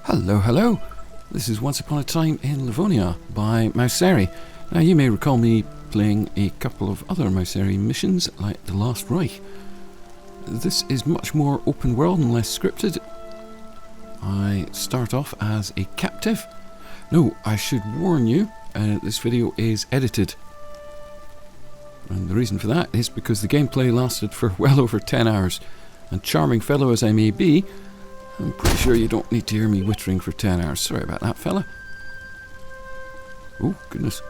Hello, hello. This is Once Upon a Time in Livonia by Mauseri. Now, you may recall me playing a couple of other Mauseri missions, like The Last Reich. This is much more open world and less scripted. I start off as a captive. No, I should warn you, this video is edited. And the reason for that is because the gameplay lasted for well over 10 hours. And charming fellow as I may be, I'm pretty sure you don't need to hear me wittering for 10 hours. Sorry about that, fella. Oh, goodness.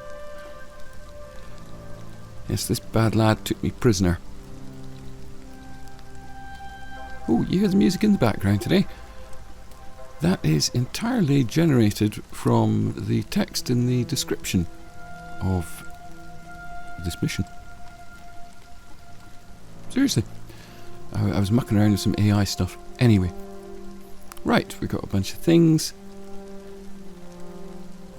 Yes, this bad lad took me prisoner. Oh, you hear the music in the background today? That is entirely generated from the text in the description of this mission. Seriously. I was mucking around with some AI stuff. Anyway. Right, we've got a bunch of things.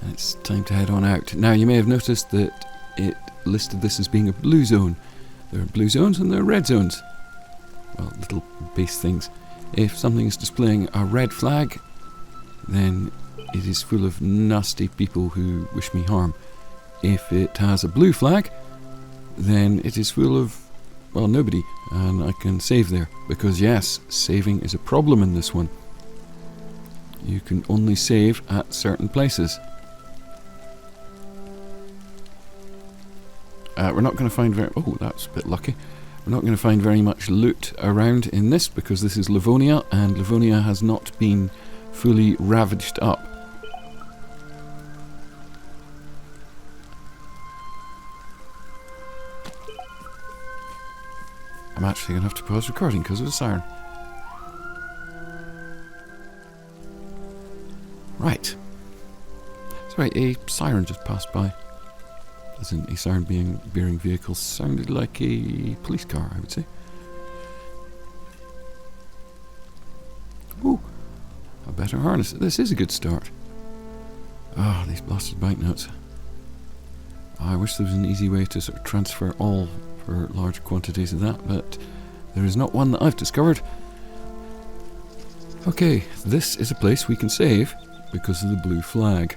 And it's time to head on out. Now, you may have noticed that it listed this as being a blue zone. There are blue zones and there are red zones. Well, little base things. If something is displaying a red flag, then it is full of nasty people who wish me harm. If it has a blue flag, then it is full of, well, nobody, and I can save there. Because yes, saving is a problem in this one. You can only save at certain places. We're not going to find very... Oh, that's a bit lucky. We're not going to find very much loot around in this because this is Livonia, and Livonia has not been fully ravaged up. I'm actually going to have to pause recording because of a siren. Right. Sorry, a siren just passed by. As in, a siren bearing vehicles sounded like a police car, I would say. Ooh, a better harness. This is a good start. Ah, these blasted banknotes. I wish there was an easy way to sort of transfer all for large quantities of that, but there is not one that I've discovered. Okay, this is a place we can save because of the blue flag.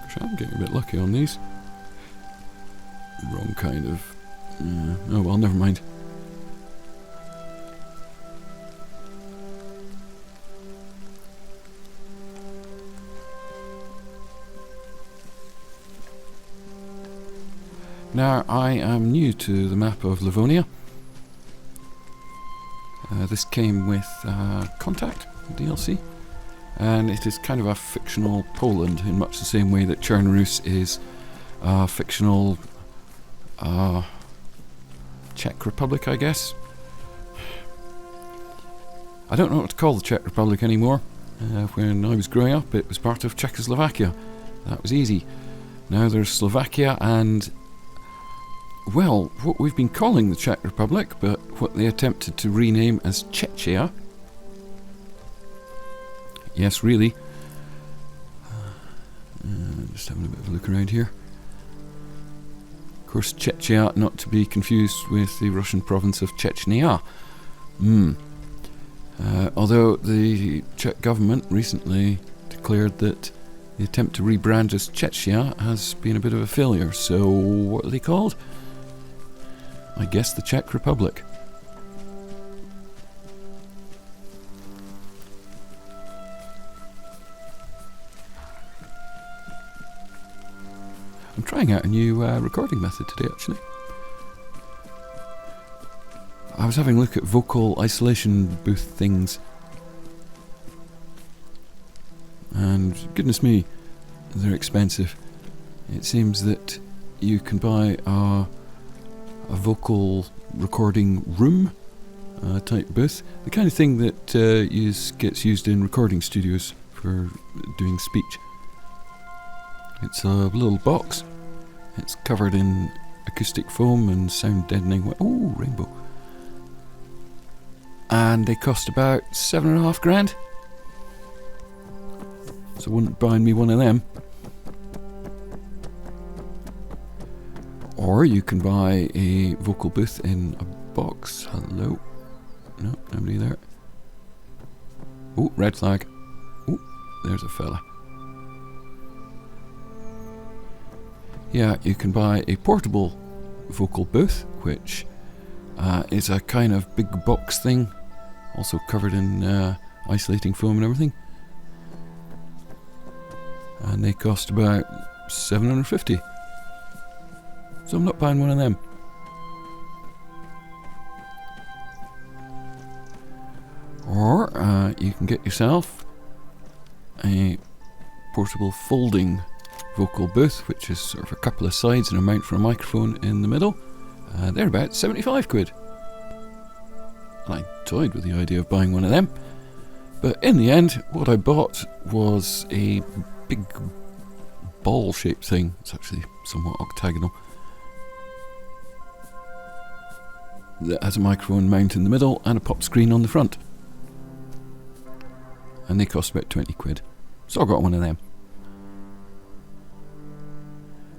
Gosh, I'm getting a bit lucky on these. Wrong kind of... oh well, never mind. Now, I am new to the map of Livonia. This came with Contact DLC, and it is kind of a fictional Poland in much the same way that Chernarus is a fictional Czech Republic, I guess. I don't know what to call the Czech Republic anymore. When I was growing up, it was part of Czechoslovakia. That was easy. Now there's Slovakia and... well, what we've been calling the Czech Republic, but what they attempted to rename as Czechia. Yes, really. Just having a bit of a look around here. Of course, Czechia, not to be confused with the Russian province of Chechnya. Although the Czech government recently declared that the attempt to rebrand as Czechia has been a bit of a failure. So, what are they called? I guess the Czech Republic. I'm trying out a new recording method today, actually. I was having a look at vocal isolation booth things. And goodness me, they're expensive. It seems that you can buy a vocal recording room type booth, the kind of thing that gets used in recording studios for doing speech. It's a little box. It's covered in acoustic foam and sound deadening. Oh, rainbow! And they cost about $7.5 grand. So I wouldn't buy me one of them. Or you can buy a vocal booth in a box. Hello. No, nobody there. Oh, red flag. Oh, there's a fella. Yeah, you can buy a portable vocal booth, which is a kind of big box thing, also covered in isolating foam and everything. And they cost about $750. So I'm not buying one of them. Or you can get yourself a portable folding vocal booth, which is sort of a couple of sides and a mount for a microphone in the middle. They're about 75 quid. I toyed with the idea of buying one of them, but in the end what I bought was a big ball shaped thing. It's actually somewhat octagonal, that has a microphone mount in the middle and a pop screen on the front, and they cost about 20 quid. So I got one of them,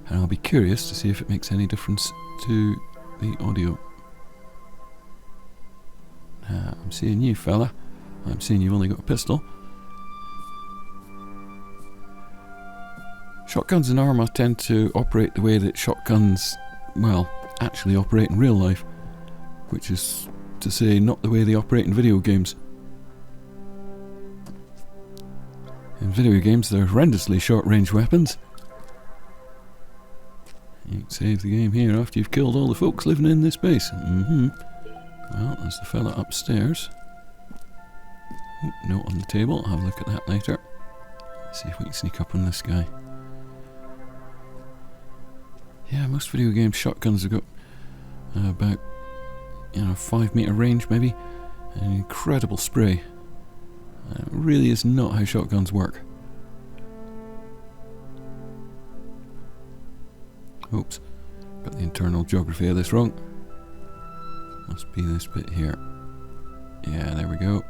and I'll be curious to see if it makes any difference to the audio. I'm seeing you, fella. I'm seeing you've only got a pistol. Shotguns in ArmA tend to operate the way that shotguns, well, actually operate in real life, which is to say, not the way they operate in video games. In video games, they're horrendously short-range weapons. You can save the game here after you've killed all the folks living in this base. Well, there's the fella upstairs. Oh, note on the table. I'll have a look at that later. Let's see if we can sneak up on this guy. Yeah, most video game shotguns have got about 5 meter range maybe, and an incredible spray. It really is not how shotguns work. Oops, got the internal geography of this wrong. Must be this bit here. Yeah, there we go.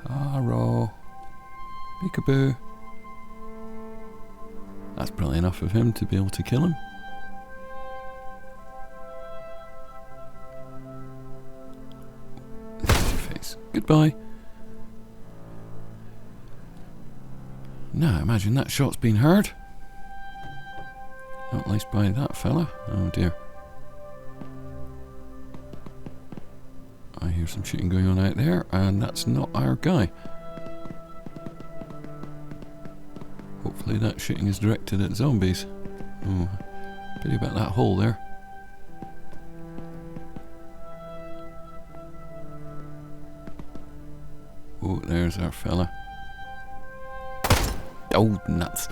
Hello. Peekaboo. That's probably enough of him to be able to kill him. There's your face. Goodbye. Now imagine that shot's been heard. Not least by that fella. Oh dear. I hear some shooting going on out there, and that's not our guy. Hopefully that shooting is directed at zombies. Oh, pity about that hole there. Oh, there's our fella. Oh, nuts.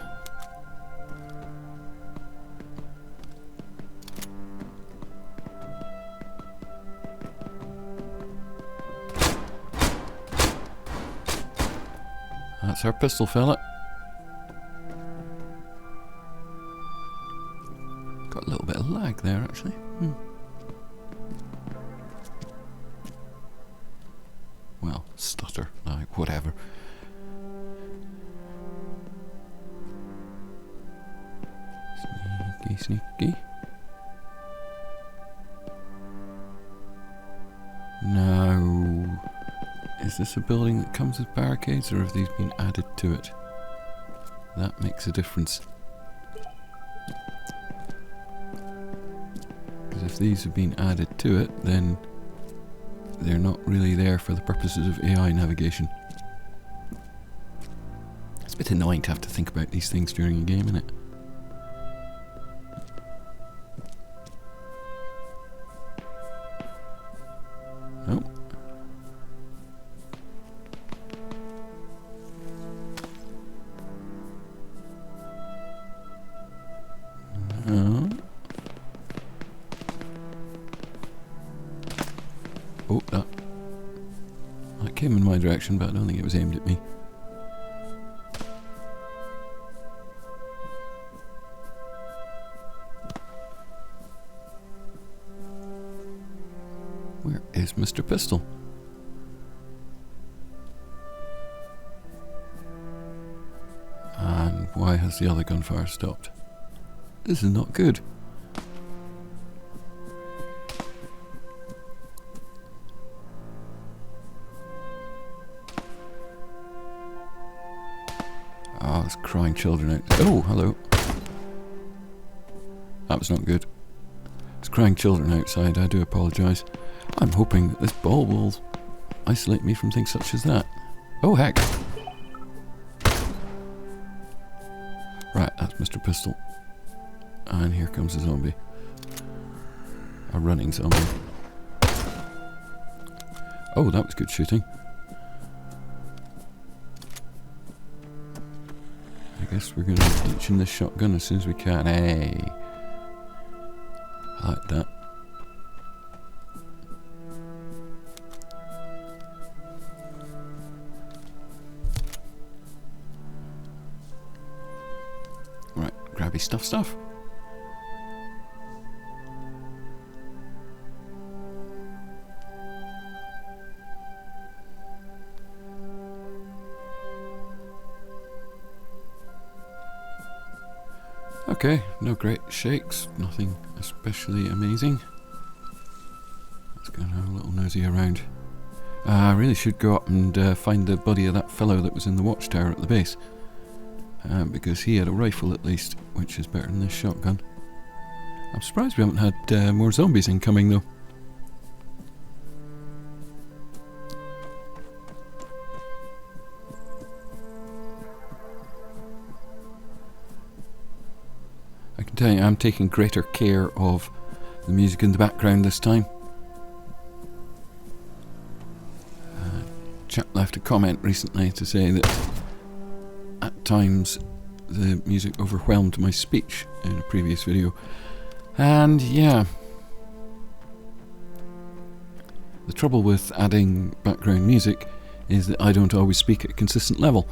That's our pistol fella. Got a little bit of lag there, actually. Well, stutter, like whatever. Sneaky, sneaky. Now, is this a building that comes with barricades, or have these been added to it? That makes a difference. Because if these have been added to it, then they're not really there for the purposes of AI navigation. It's a bit annoying to have to think about these things during a game, isn't it? Nope. No. Oh, that came in my direction, but I don't think it was aimed at me. Where is Mr. Pistol? And why has the other gunfire stopped? This is not good. Oh, there's crying children out. Oh, hello. That was not good. There's crying children outside. I do apologise. I'm hoping that this ball will isolate me from things such as that. Oh, heck. Right, that's Mr. Pistol. And here comes a zombie. A running zombie. Oh, that was good shooting. I guess we're going to ditch in this shotgun as soon as we can. Hey! I like that. Right, grabby stuff. Okay, no great shakes, nothing especially amazing. Let's go and have a little nosy around. I really should go up and find the body of that fellow that was in the watchtower at the base. Because he had a rifle at least, which is better than this shotgun. I'm surprised we haven't had more zombies incoming though. I can tell you I'm taking greater care of the music in the background this time. Chap left a comment recently to say that at times the music overwhelmed my speech in a previous video. And yeah, the trouble with adding background music is that I don't always speak at a consistent level.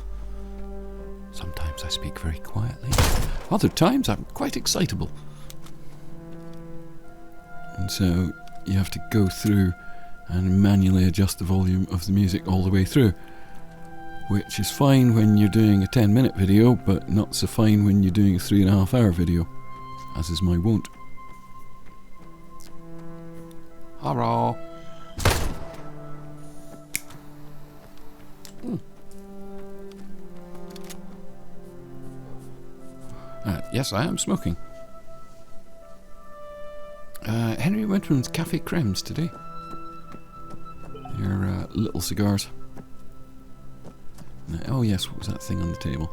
Sometimes I speak very quietly, other times I'm quite excitable. And so you have to go through and manually adjust the volume of the music all the way through, which is fine when you're doing a 10-minute video, but not so fine when you're doing a 3.5-hour video, as is my wont. Hello. Yes, I am smoking. Henry Winterman's Cafe Cremes today. Your little cigars. Oh yes, what was that thing on the table?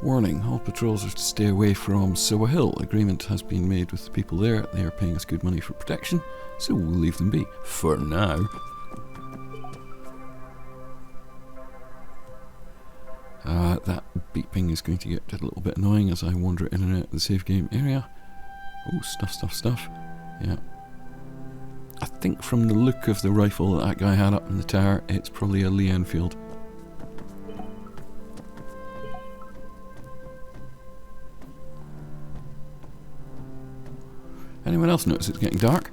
Warning, all patrols are to stay away from Sowa Hill. Agreement has been made with the people there. They are paying us good money for protection, so we'll leave them be. For now. That beeping is going to get a little bit annoying as I wander in and out of the save game area. Oh, stuff. Yeah. I think from the look of the rifle that guy had up in the tower, it's probably a Lee Enfield. Anyone else notice it's getting dark?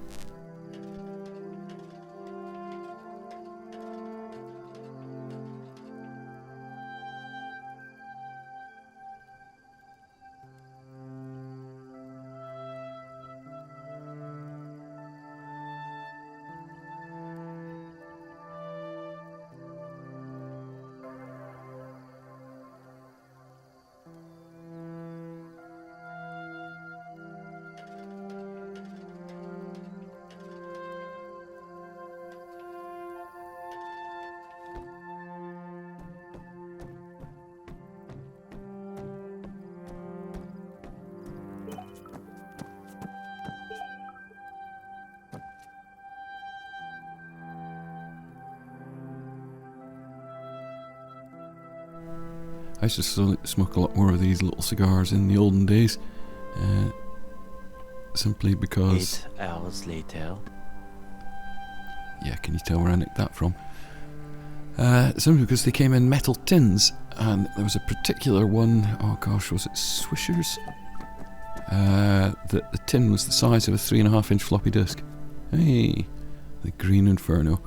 I used to smoke a lot more of these little cigars in the olden days, simply because... 8 hours later. Yeah, can you tell where I nicked that from? Simply because they came in metal tins, and there was a particular one, oh gosh, was it Swishers? That the tin was the size of a 3.5-inch floppy disk. Hey, the Green Inferno.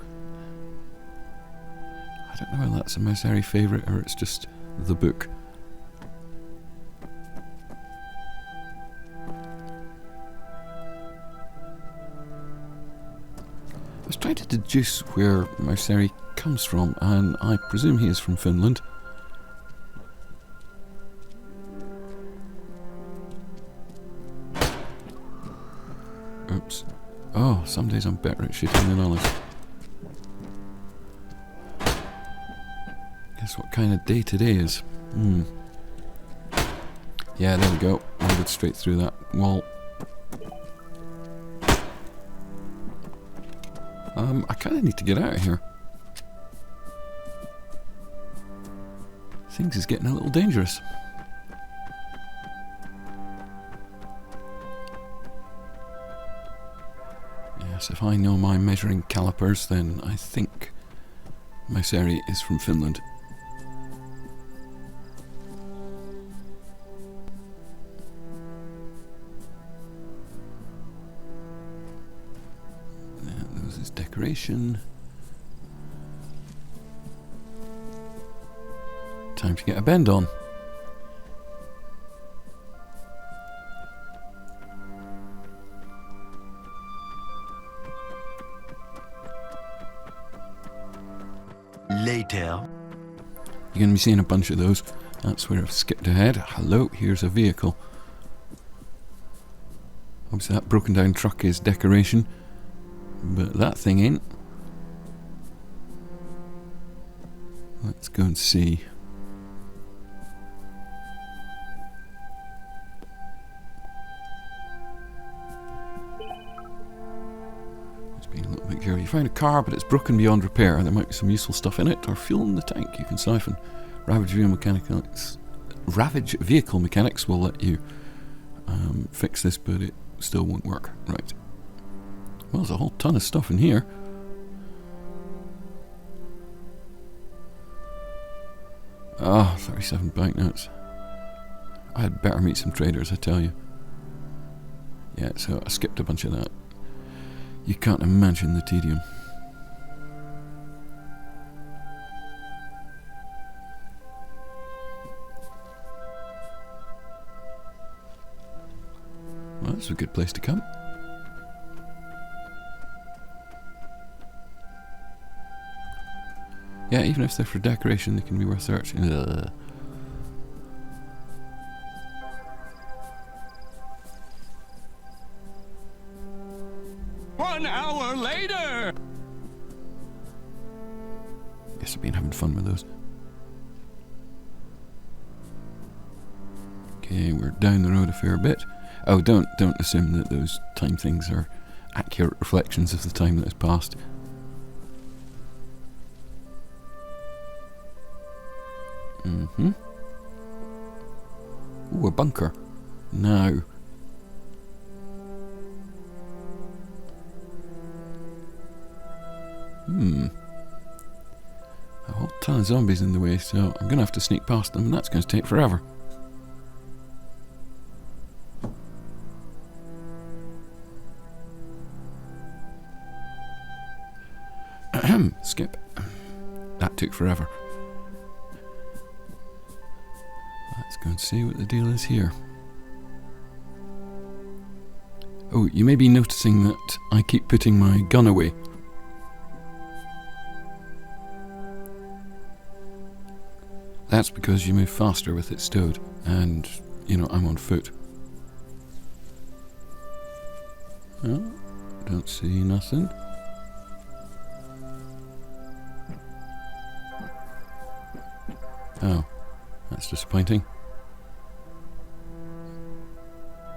I don't know whether that's a Mauseri favourite or it's just the book. was trying to deduce where Mauseri comes from, and I presume he is from Finland. Oops. Oh, some days I'm better at shooting than others. Guess what kind of day today is? Yeah, there we go. I'll go straight through that wall. I kind of need to get out of here. Things is getting a little dangerous. Yes, if I know my measuring calipers, then I think Mauseri is from Finland. There's his decoration. Time to get a bend on. Later. You're going to be seeing a bunch of those. That's where I've skipped ahead. Hello, here's a vehicle. Obviously that broken down truck is decoration, but that thing ain't. Let's go and see. Being a little bit careful. You find a car, but it's broken beyond repair. There might be some useful stuff in it, or fuel in the tank you can siphon. Ravage vehicle mechanics will let you fix this, but it still won't work. Right. Well, there's a whole ton of stuff in here. Ah, 37 banknotes. I had better meet some traders, I tell you. Yeah, so I skipped a bunch of that. You can't imagine the tedium. Well, that's a good place to come. Yeah, even if they're for decoration, they can be worth searching. Ugh. One hour later! Yes, I've been having fun with those. Okay, we're down the road a fair bit. Oh, don't assume that those time things are accurate reflections of the time that has passed. Ooh, a bunker. No. A whole ton of zombies in the way, so I'm going to have to sneak past them, and that's going to take forever. Skip. That took forever. Let's go and see what the deal is here. Oh, you may be noticing that I keep putting my gun away. That's because you move faster with it stowed, and, you know, I'm on foot. Oh, don't see nothing. Oh, that's disappointing.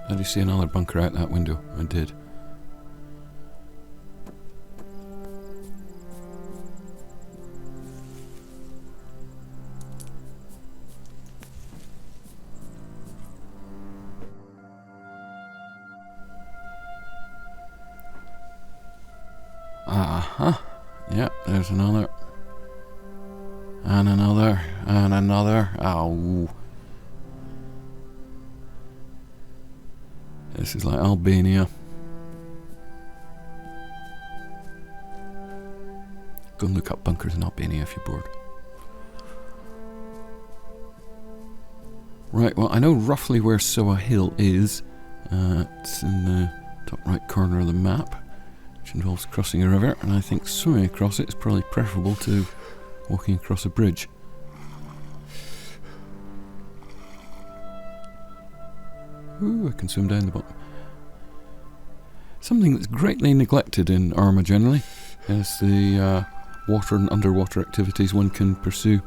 Did you see another bunker out that window? I did. Yep, there's another. And another. And another. Ow. This is like Albania. Go and look up bunkers in Albania if you're bored. Right, well, I know roughly where Soa Hill is. It's in the top right corner of the map. which involves crossing a river, and I think swimming across it is probably preferable to walking across a bridge. Ooh, I can swim down the bottom. Something that's greatly neglected in ArmA generally is the water and underwater activities one can pursue.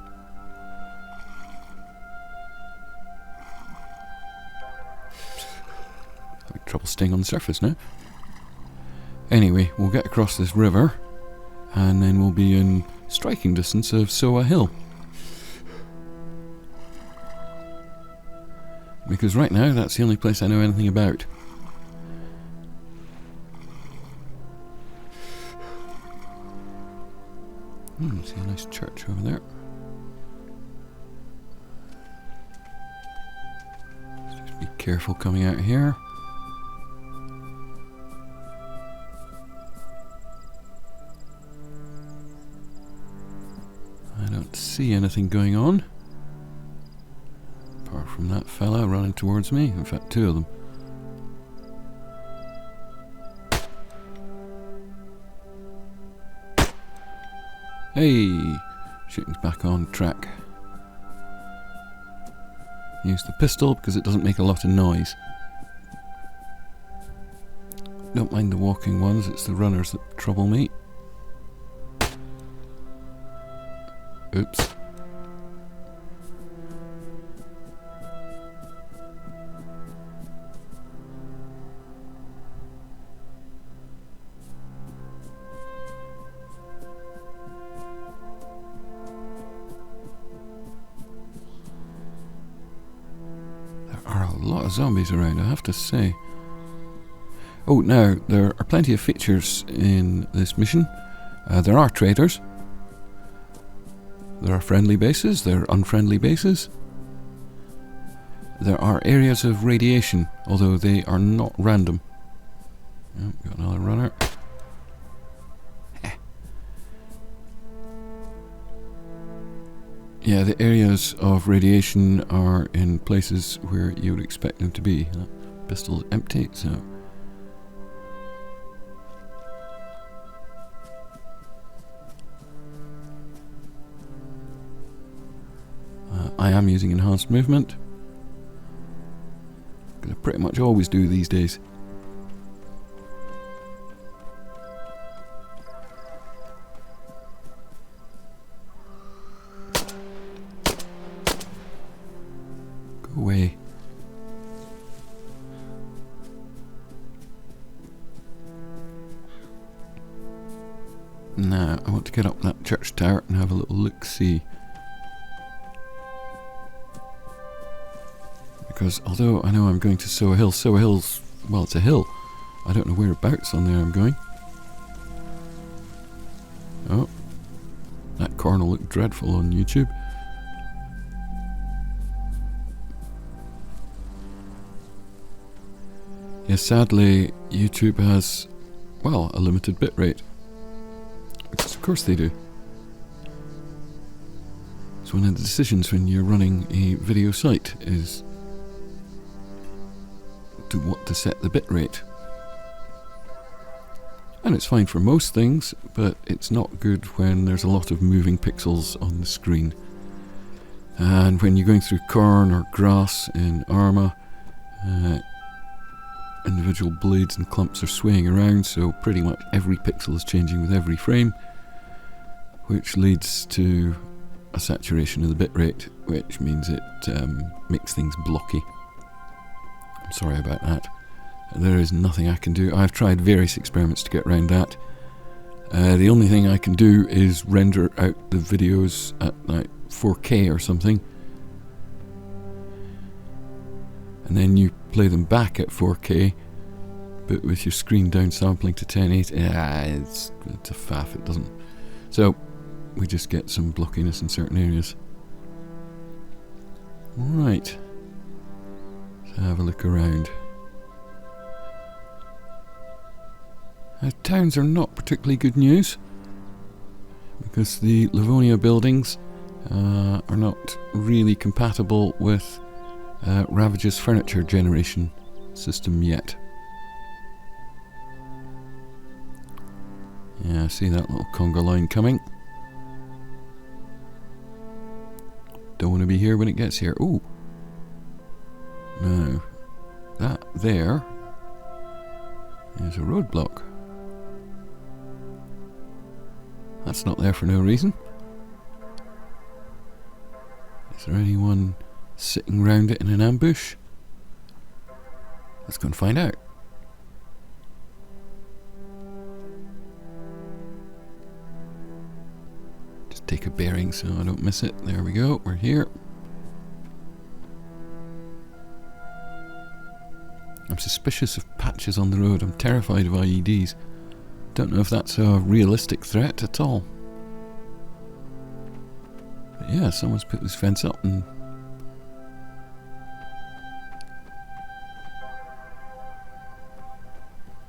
Having trouble staying on the surface now. Anyway, we'll get across this river and then we'll be in striking distance of Soa Hill. Because right now that's the only place I know anything about. See a nice church over there. Just be careful coming out here. I don't see anything going on. Apart from that fella running towards me. In fact, two of them. Hey! Shooting's back on track. Use the pistol because it doesn't make a lot of noise. Don't mind the walking ones, it's the runners that trouble me. Oops. A lot of zombies around, I have to say. Oh, now, there are plenty of features in this mission. There are traders. There are friendly bases, there are unfriendly bases. There are areas of radiation, although they are not random. Oh, got another runner. Yeah, the areas of radiation are in places where you would expect them to be. That pistol's empty, so... I am using enhanced movement. I pretty much always do these days. Away. Now, I want to get up that church tower and have a little look-see. Because although I know I'm going to Soa Hill, Soa Hill's, well, it's a hill. I don't know whereabouts on there I'm going. Oh, that corner looked dreadful on YouTube. Yes, sadly, YouTube has, well, a limited bitrate. Because of course they do. It's one of the decisions when you're running a video site is to what to set the bitrate. And it's fine for most things, but it's not good when there's a lot of moving pixels on the screen. And when you're going through corn or grass in ArmA, individual blades and clumps are swaying around, so pretty much every pixel is changing with every frame, which leads to a saturation of the bitrate, which means it makes things blocky. I'm sorry about that. There is nothing I can do. I've tried various experiments to get around that. The only thing I can do is render out the videos at like 4K or something, and then you play them back at 4K, but with your screen downsampling to 1080, it's a faff, it doesn't. So, we just get some blockiness in certain areas. Right. So have a look around. Towns are not particularly good news, because the Livonia buildings are not really compatible with Ravage's furniture generation system yet. Yeah, I see that little conga line coming. Don't want to be here when it gets here. Ooh. No. That there is a roadblock. That's not there for no reason. Is there anyone sitting round it in an ambush? Let's go and find out. Just take a bearing so I don't miss it. There we go, we're here. I'm suspicious of patches on the road. I'm terrified of IEDs. Don't know if that's a realistic threat at all. But yeah, someone's put this fence up and...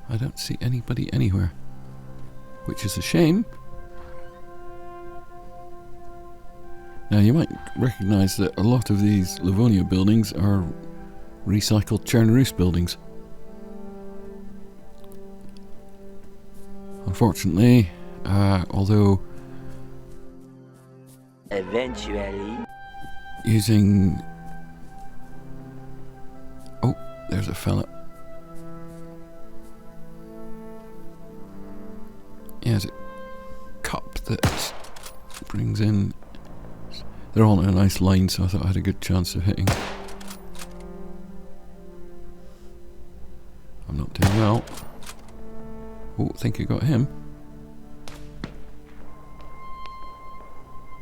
I don't see anybody anywhere. Which is a shame. Now you might recognise that a lot of these Livonia buildings are recycled Chernarus buildings. Unfortunately, although eventually using... Oh, there's a fella. Yeah, there's a cup that brings in... They're all in a nice line, so I thought I had a good chance of hitting. I'm not doing well. Oh, I think I got him.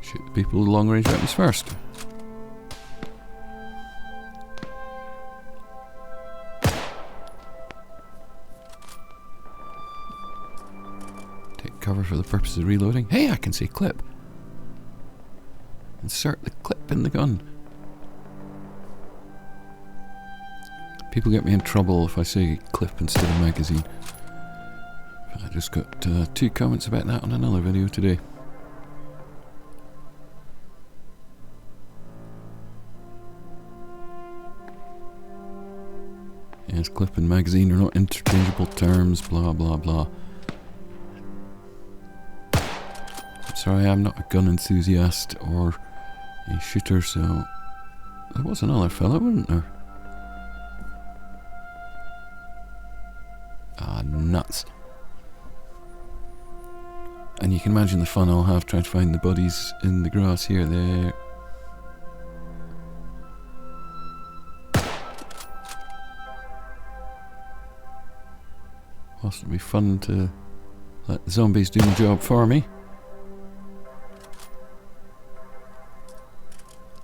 Shoot the people with long range weapons first. Take cover for the purpose of reloading. Hey, I can see clip. Insert the clip in the gun. People get me in trouble if I say clip instead of magazine. I just got 2 comments about that on another video today. Yes, clip and magazine are not interchangeable terms, blah blah blah. I'm sorry, I'm not a gun enthusiast or a shooter, so... There was another fella, wasn't there? Ah, nuts. And you can imagine the fun I'll have trying to find the bodies in the grass here, there. Whilst it'll be fun to let the zombies do the job for me,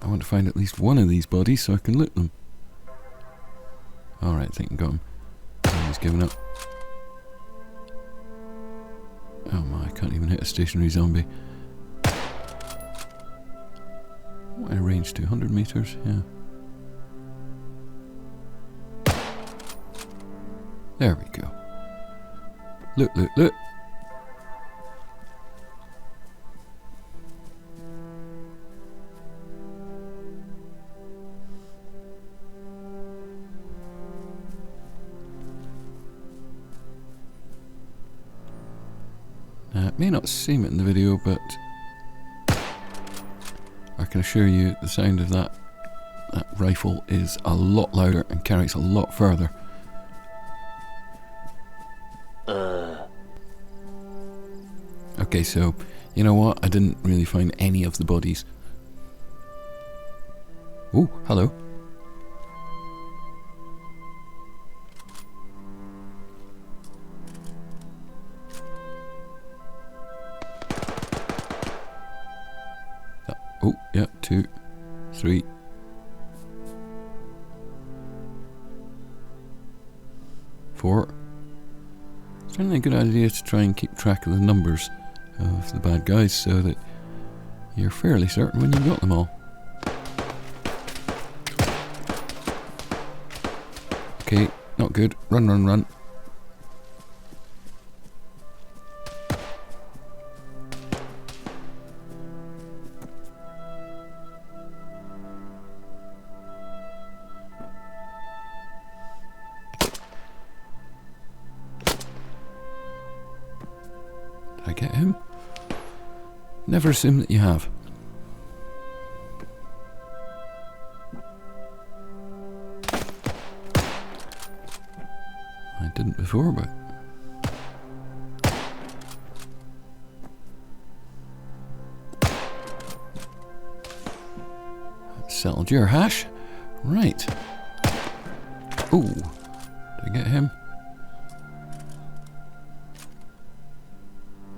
I want to find at least one of these bodies so I can loot them. Alright, I think I got him. Oh, he's given up. Oh my, I can't even hit a stationary zombie. What a range, 200 meters, yeah. There we go. Loot, loot, loot. It may not seem it in the video, but I can assure you the sound of that rifle is a lot louder and carries a lot further. Okay, so, you know what? I didn't really find any of the bodies. Oh, hello. Oh, yeah, 2, 3. 4. It's certainly a good idea to try and keep track of the numbers of the bad guys so that you're fairly certain when you've got them all. Okay, not good. Run, run, run. I get him? Never assume that you have. I didn't before, but... Settled your hash. Right. Ooh. Did I get him?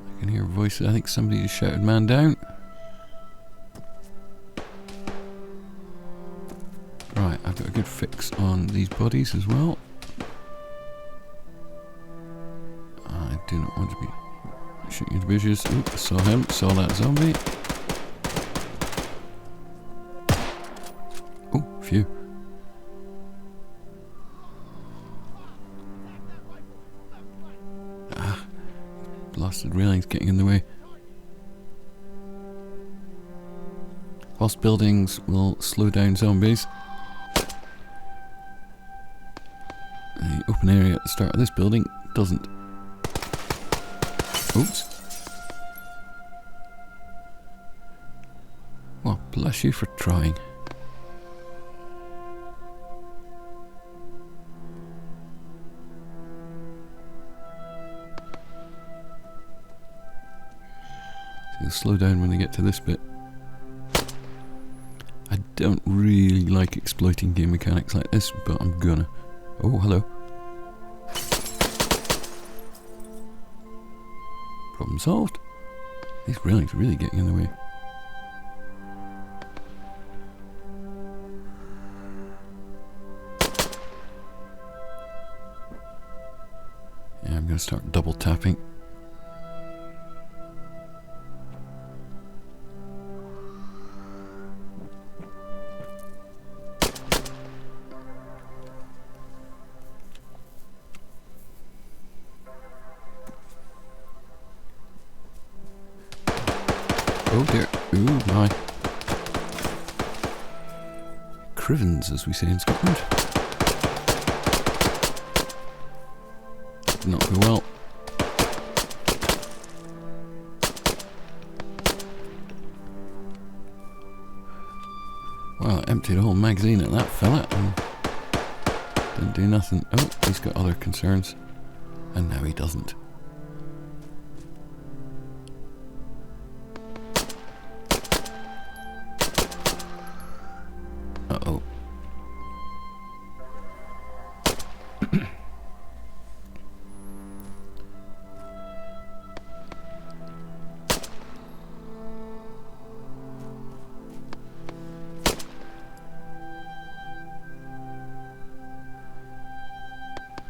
I can hear voices. I think somebody just shouted man down. Right, I've got a good fix on these bodies as well. I do not want to be shooting into bushes. Oop, I saw him. Saw that zombie. Oh, phew. Ah, blasted railings getting in the way. Whilst buildings will slow down zombies, the open area at the start of this building doesn't. Oops. Well, bless you for trying. It'll slow down when they get to this bit. I don't really like exploiting game mechanics like this, but I'm gonna. Oh, hello. Problem solved. These railings are really getting in the way. Yeah, I'm gonna start double tapping. Oh dear. Ooh, my. Crivens, as we say in Scotland. Did not go well. Well, I emptied a whole magazine at that fella and didn't do nothing. Oh, he's got other concerns. And now he doesn't. Uh-oh.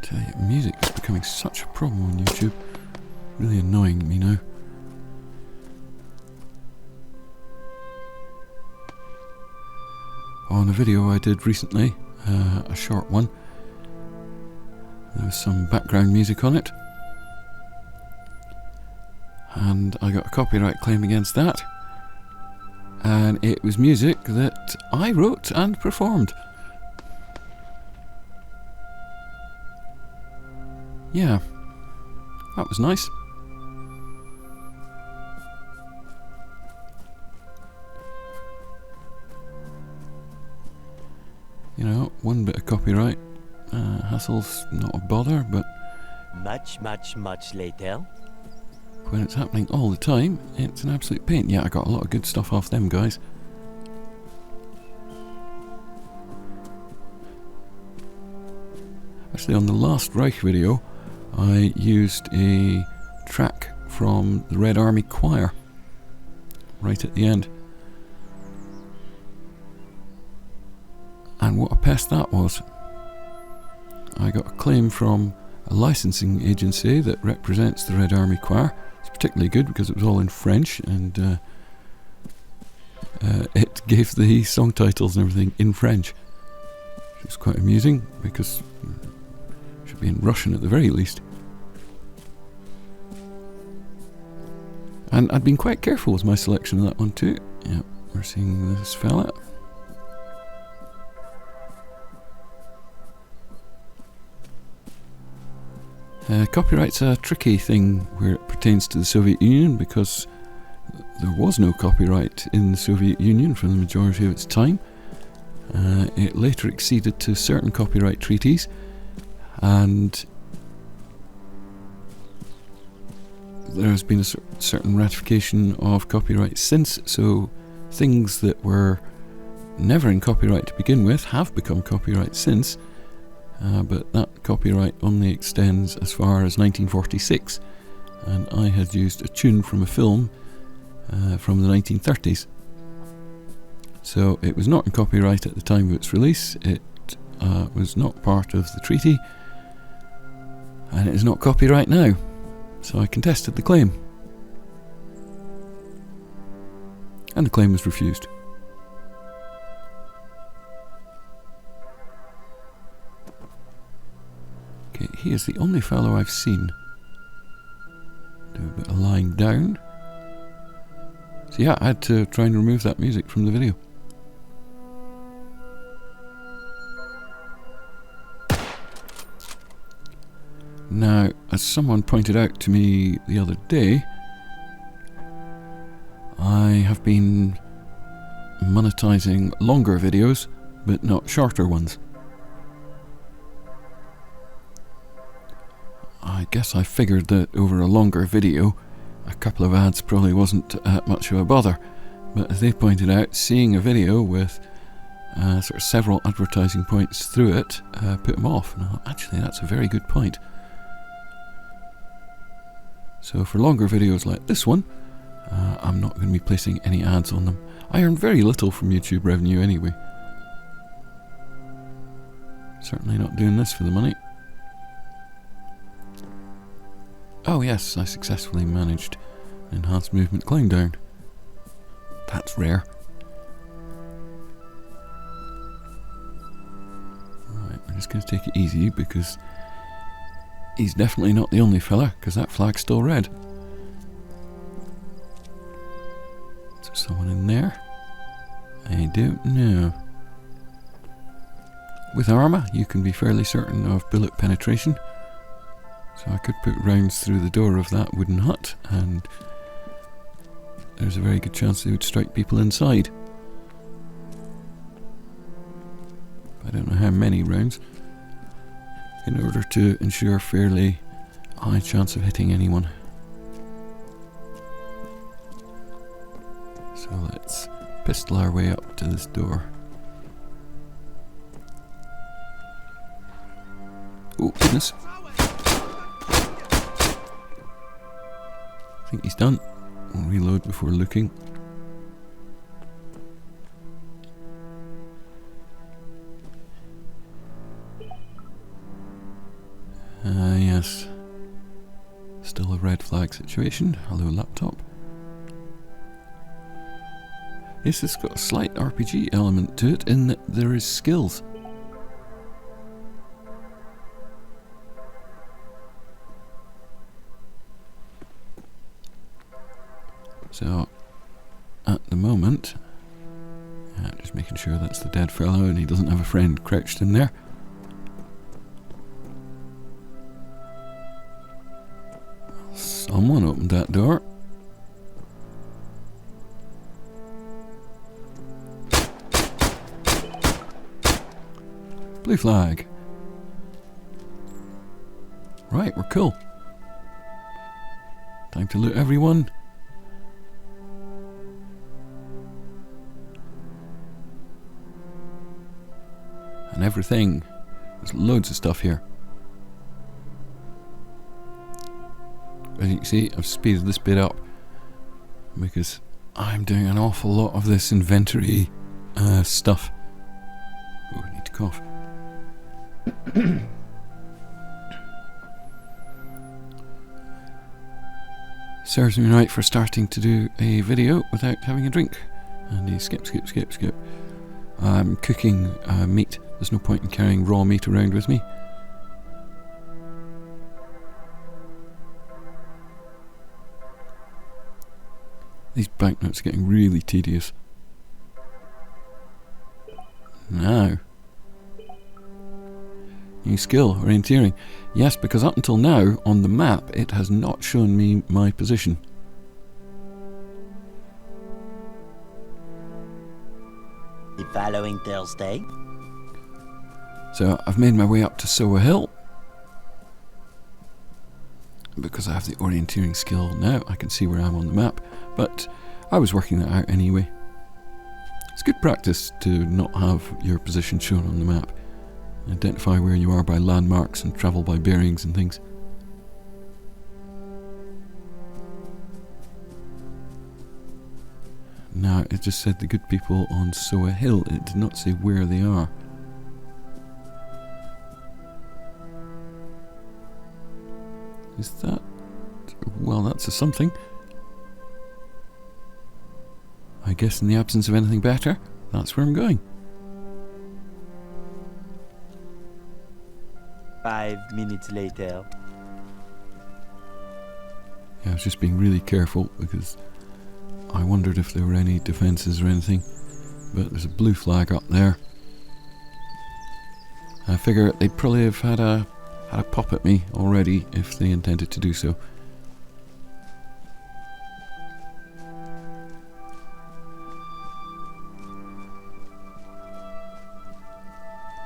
Tell you, music is becoming such a problem on YouTube. Really annoying me now. On a video I did recently, a short one, there was some background music on it, and I got a copyright claim against that, and it was music that I wrote and performed. Yeah, that was nice. You know, one bit of copyright hassle's not a bother, but Much later. when it's happening all the time, it's an absolute pain. Yeah, I got a lot of good stuff off them guys. Actually, on the last Reich video, I used a track from the Red Army Choir right at the end. And what a pest that was. I got a claim from a licensing agency that represents the Red Army Choir. It's particularly good because it was all in French, and it gave the song titles and everything in French. Which was quite amusing because it should be in Russian at the very least. And I'd been quite careful with my selection of that one too. Yeah, we're seeing this fella. Copyright's a tricky thing where it pertains to the Soviet Union, because there was no copyright in the Soviet Union for the majority of its time. It later acceded to certain copyright treaties, and there has been a certain ratification of copyright since, so things that were never in copyright to begin with have become copyright since, but that copyright only extends as far as 1946, and I had used a tune from a film from the 1930s. So it was not in copyright at the time of its release, it was not part of the treaty, and it is not copyright now. So I contested the claim, and the claim was refused. Okay, he is the only fellow I've seen do a bit of lying down. So yeah, I had to try and remove that music from the video. Now, as someone pointed out to me the other day, I have been monetizing longer videos, but not shorter ones. I guess I figured that over a longer video, a couple of ads probably wasn't much of a bother, but as they pointed out, seeing a video with sort of several advertising points through it put them off. And I thought, actually, that's a very good point. So for longer videos like this one, I'm not going to be placing any ads on them. I earn very little from YouTube revenue anyway. Certainly not doing this for the money. Oh yes, I successfully managed enhanced movement climb down. That's rare. Right, we're just going to take it easy because he's definitely not the only fella, because that flag's still red. Is there someone in there? I don't know. With ArmA, you can be fairly certain of bullet penetration. So I could put rounds through the door of that wooden hut, and there's a very good chance they would strike people inside. I don't know how many rounds, in order to ensure a fairly high chance of hitting anyone. So let's pistol our way up to this door. Oh goodness. I think he's done. We'll reload before looking. Yes. Still a red flag situation. Hello, laptop. Yes, it's got a slight RPG element to it in that there is skills. So, at the moment, just making sure that's the dead fellow and he doesn't have a friend crouched in there. Someone opened that door. Blue flag. Right, we're cool. Time to loot everyone. And everything. There's loads of stuff here. As you can see, I've speeded this bit up because I'm doing an awful lot of this inventory stuff. Oh, I need to cough. Serves me right for starting to do a video without having a drink. And you skip. I'm cooking meat. There's no point in carrying raw meat around with me. These banknotes are getting really tedious. Now, you my skill, orienteering. Yes, because up until now, on the map, it has not shown me my position. The following Thursday. So I've made my way up to Soa Hill. Because I have the orienteering skill now, I can see where I am on the map. But I was working that out anyway. It's good practice to not have your position shown on the map. Identify where you are by landmarks and travel by bearings and things. Now, it just said the good people on Soa Hill. It did not say where they are. Is that... well, that's a something. I guess in the absence of anything better, that's where I'm going. 5 minutes later. Yeah, I was just being really careful because I wondered if there were any defences or anything. But there's a blue flag up there. I figure they'd probably have had a pop at me already if they intended to do so.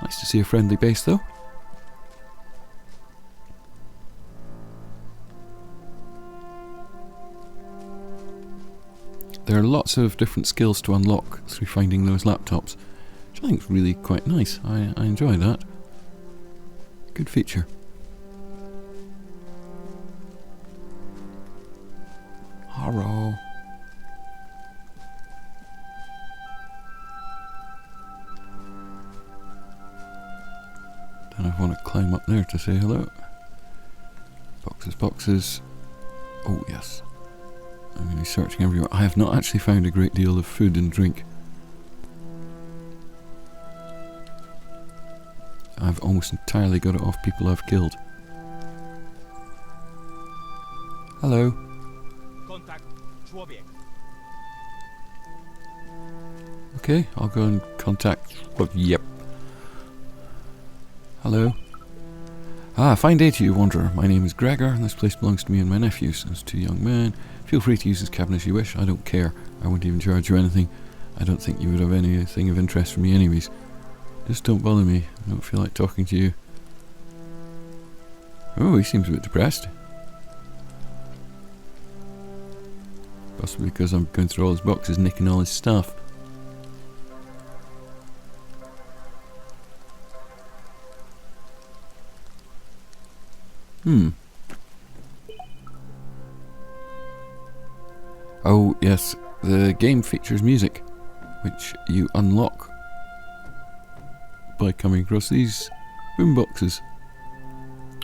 Nice to see a friendly base though. There are lots of different skills to unlock through finding those laptops, which I think is really quite nice. I enjoy that. Good feature. Hello. Don't I want to climb up there to say hello? Boxes, boxes. Oh yes. I'm going to be searching everywhere. I have not actually found a great deal of food and drink. I've almost entirely got it off people I've killed. Hello. Contact człowiek. Okay, I'll go and contact... well, yep. Hello. Ah, fine day to you, wanderer. My name is Gregor, and this place belongs to me and my nephews. As two young men, feel free to use this cabin as you wish. I don't care. I won't even charge you anything. I don't think you would have anything of interest for me anyways. Just don't bother me. I don't feel like talking to you. Oh, he seems a bit depressed. Possibly because I'm going through all his boxes, nicking all his stuff. Oh, yes, the game features music, which you unlock by coming across these boomboxes.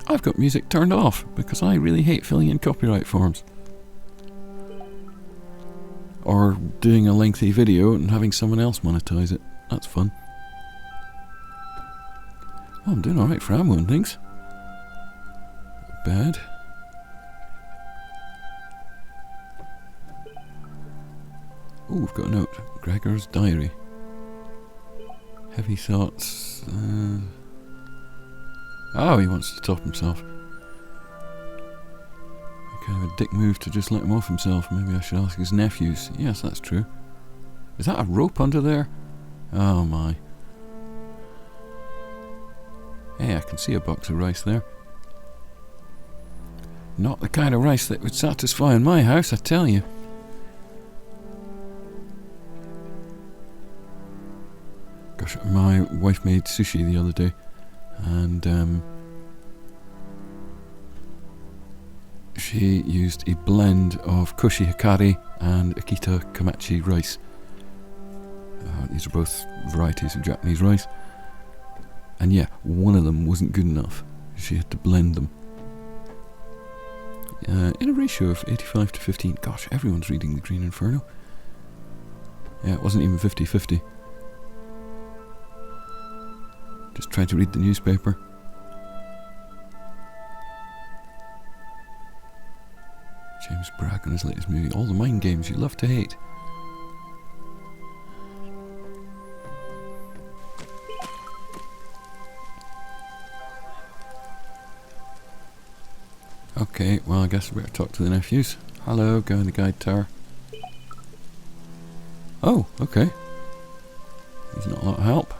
I've got music turned off because I really hate filling in copyright forms. Or doing a lengthy video and having someone else monetize it. That's fun. Well, I'm doing alright for ammo and things. Not bad. Oh, we've got a note. Gregor's diary. Heavy thoughts. Oh, he wants to top himself. Kind of a dick move to just let him off himself. Maybe I should ask his nephews. Yes, that's true. Is that a rope under there? Oh my. Hey, I can see a box of rice there. Not the kind of rice that would satisfy in my house, I tell you. Gosh, my wife made sushi the other day, and she used a blend of koshi hikari and akita kamachi rice. These are both varieties of Japanese rice. And yeah, one of them wasn't good enough. She had to blend them. In a ratio of 85 to 15. Gosh, everyone's reading The Green Inferno. Yeah, it wasn't even 50-50. Just tried to read the newspaper. James Bragg on his latest movie. All the mind games you love to hate. Okay, well, I guess we better talk to the nephews. Hello, guy in the guide tower. Oh, okay. He's not a lot of help.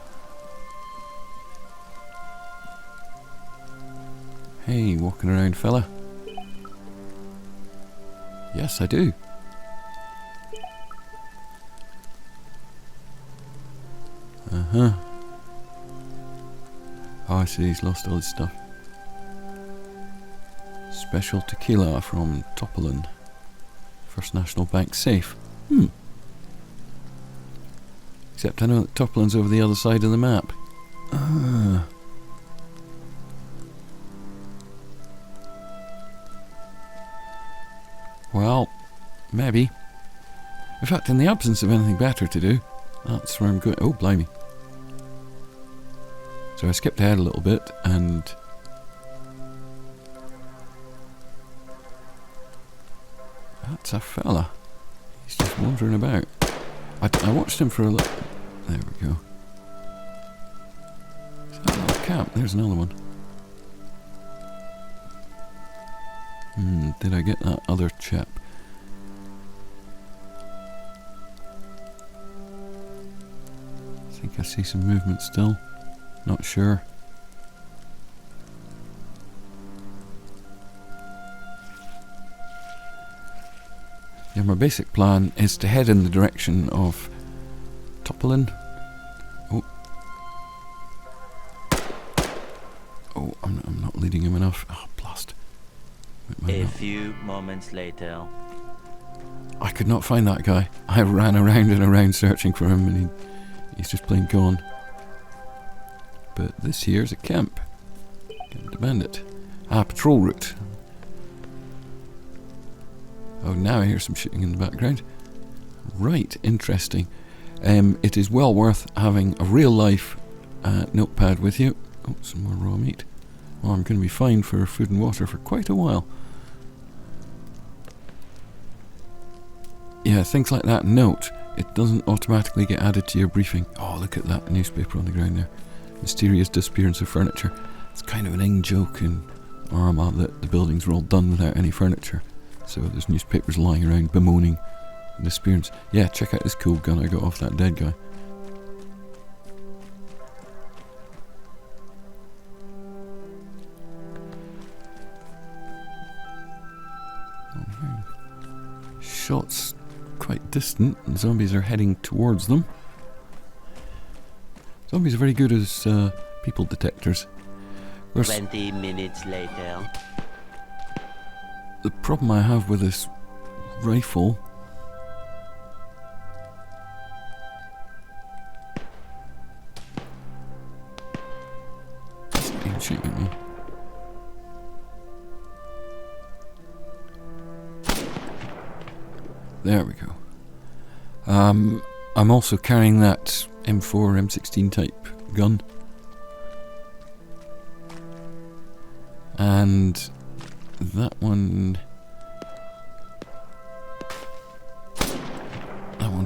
Hey, walking around fella. Yes, I do. Uh-huh. Oh, I see, he's lost all his stuff. Special tequila from Topolin. First National Bank safe. Except I know that Topolin's over the other side of the map. Well, maybe. In fact, in the absence of anything better to do, that's where I'm going. Oh, blimey. So I skipped ahead a little bit and... That's a fella. He's just wandering about. I watched him for a little... There we go. Is that a little camp? There's another one. Did I get that other chap? I think I see some movement still. Not sure. Yeah, my basic plan is to head in the direction of Topolin. Oh, I'm not leading him enough. Oh, blast. A few moments later. I could not find that guy. I ran around and around searching for him and he's just plain gone. But this here's a camp. Getting to bandit. Patrol route. Oh, now I hear some shooting in the background. Right, interesting. It is well worth having a real life notepad with you. Oh, some more raw meat. Well, I'm going to be fine for food and water for quite a while. Yeah, things like that note, it doesn't automatically get added to your briefing. Oh, look at that newspaper on the ground there. Mysterious disappearance of furniture. It's kind of an in-joke in ArmA that the buildings were all done without any furniture. So there's newspapers lying around bemoaning the disappearance. Yeah, check out this cool gun I got off that dead guy. Shots quite distant, and zombies are heading towards them. Zombies are very good as people detectors. 20 minutes later. The problem I have with this rifle is being shooting at me. There we go. I'm also carrying that M4, M16 type gun. And that one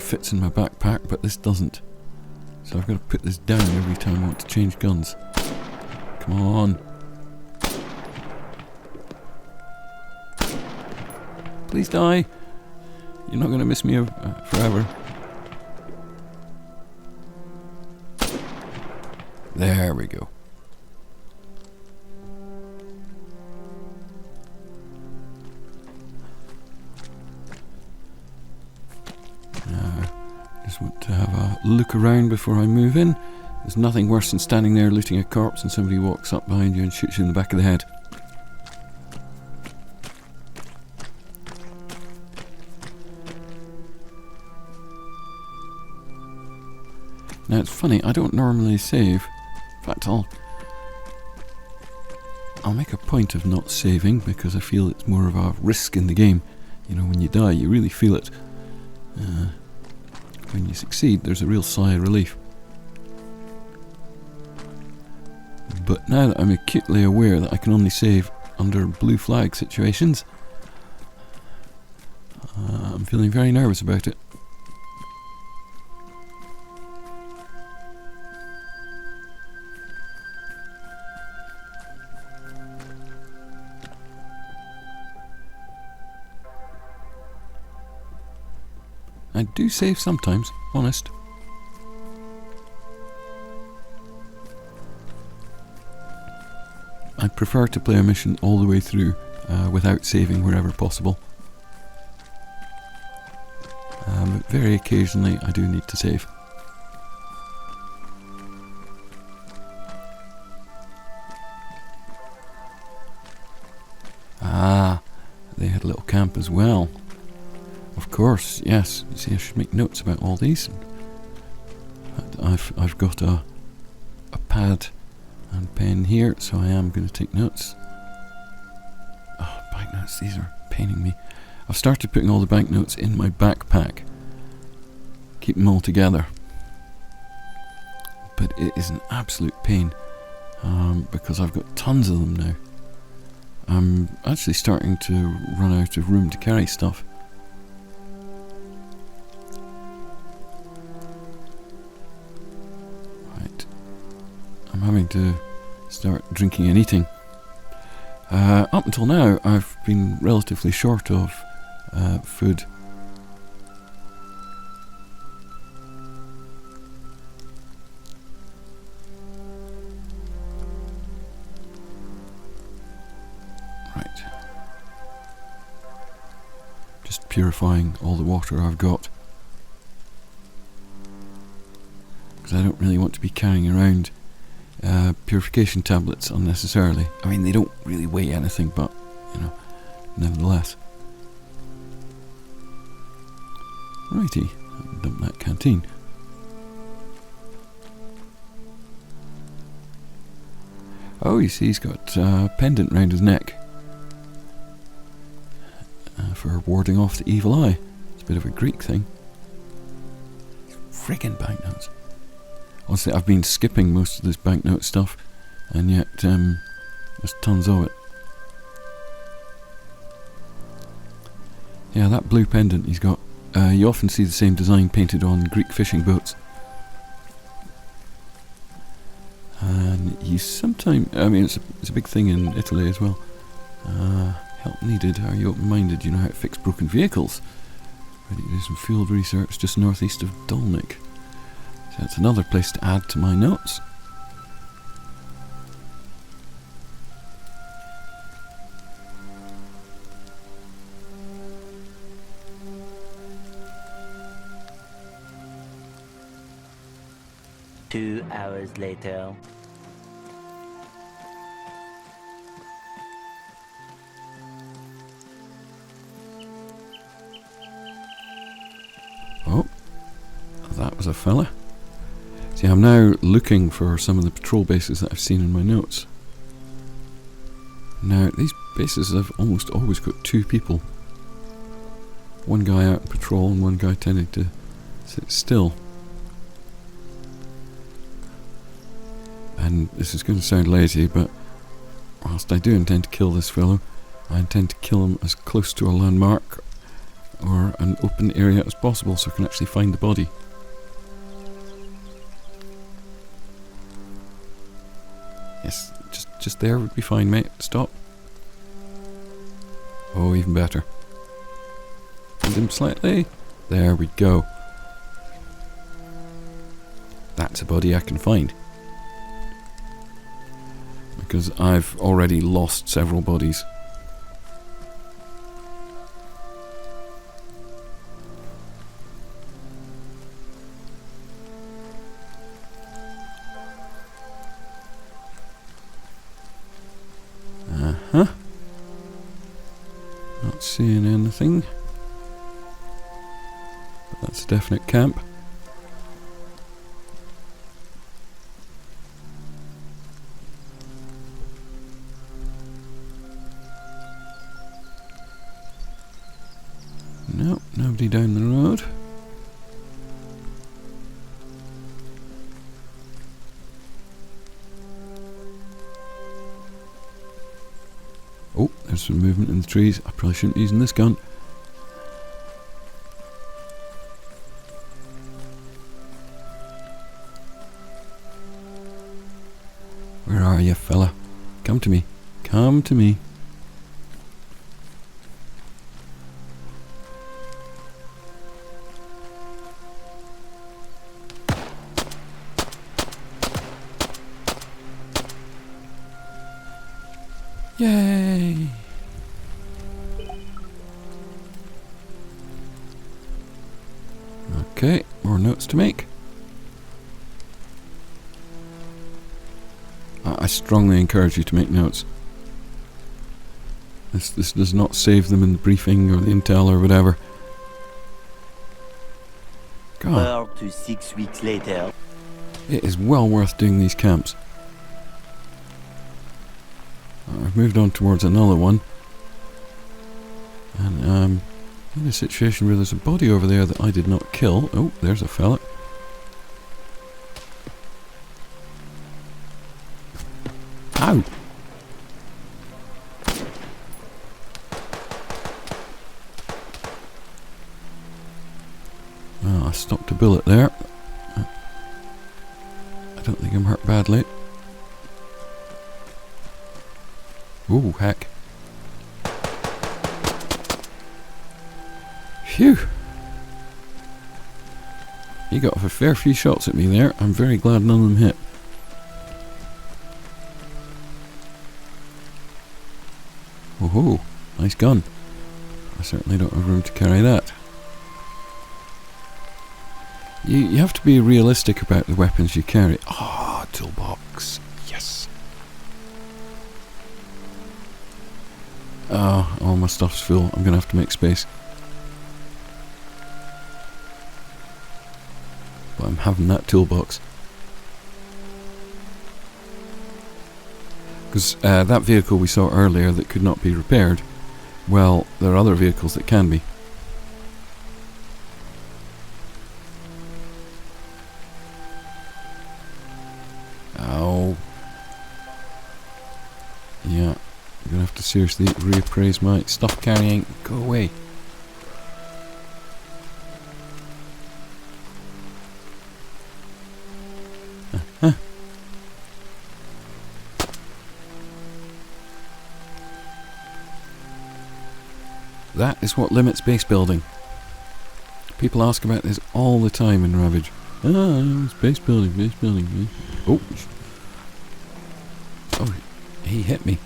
fits in my backpack, but this doesn't. So I've got to put this down every time I want to change guns. Come on. Please die. You're not going to miss me forever. There we go. Just want to have a look around before I move in. There's nothing worse than standing there looting a corpse and somebody walks up behind you and shoots you in the back of the head. Now it's funny, I don't normally save. In fact, I'll make a point of not saving because I feel it's more of a risk in the game. You know, when you die, you really feel it. When you succeed, there's a real sigh of relief. But now that I'm acutely aware that I can only save under blue flag situations, I'm feeling very nervous about it. I do save sometimes, honest. I prefer to play a mission all the way through without saving wherever possible. But very occasionally I do need to save. Ah, they had a little camp as well. Of course, yes. You see, I should make notes about all these. I've got a pad and pen here, so I am going to take notes. Oh, banknotes, these are paining me. I've started putting all the banknotes in my backpack. Keep them all together. But it is an absolute pain, because I've got tons of them now. I'm actually starting to run out of room to carry stuff. Right. I'm having to start drinking and eating. Up until now, I've been relatively short of food. Right. Just purifying all the water I've got. Because I don't really want to be carrying around purification tablets unnecessarily. I mean, they don't really weigh anything, but, you know, nevertheless. Righty, dump that canteen. Oh, you see, he's got a pendant round his neck for warding off the evil eye. It's a bit of a Greek thing. Friggin' banknotes. Honestly, I've been skipping most of this banknote stuff, and yet there's tons of it. Yeah, that blue pendant he's got. You often see the same design painted on Greek fishing boats. And you sometimes, I mean, it's a big thing in Italy as well. Help needed. Are you open-minded? You know how to fix broken vehicles. Ready to do some field research just northeast of Dolnik. So that's another place to add to my notes. Two hours later. Oh, that was a fella. See, I'm now looking for some of the patrol bases that I've seen in my notes. Now, these bases have almost always got two people. One guy out on patrol and one guy tending to sit still. And this is going to sound lazy, but whilst I do intend to kill this fellow, I intend to kill him as close to a landmark or an open area as possible so I can actually find the body. Yes, just there would be fine, mate. Stop. Oh, even better. Bend him slightly. There we go. That's a body I can find. Because I've already lost several bodies. Not seeing anything. But that's a definite camp. Nope, nobody down the road. Oh, there's some movement in the trees. I probably shouldn't be using this gun. Where are you, fella? Come to me. Come to me. Yay! Okay, more notes to make. I strongly encourage you to make notes. This does not save them in the briefing or the intel or whatever. God, 4 to 6 weeks later. it is well worth doing these camps. I've moved on towards another one. And in a situation where there's a body over there that I did not kill. Oh, there's a fella. Ow! Well, I stopped a bullet there. I don't think I'm hurt badly. Ooh, heck. Phew! You got off a fair few shots at me there. I'm very glad none of them hit. Oh, nice gun. I certainly don't have room to carry that. You have to be realistic about the weapons you carry. Ah, toolbox. Yes. Ah, all my stuff's full. I'm going to have to make space. But I'm having that toolbox. Because that vehicle we saw earlier that could not be repaired, well, there are other vehicles that can be. Ow. Yeah, I'm gonna have to seriously reappraise my stuff carrying. Go away. That is what limits base building. People ask about this all the time in Ravage. Ah, it's base building, base building. Oh. Oh, he hit me.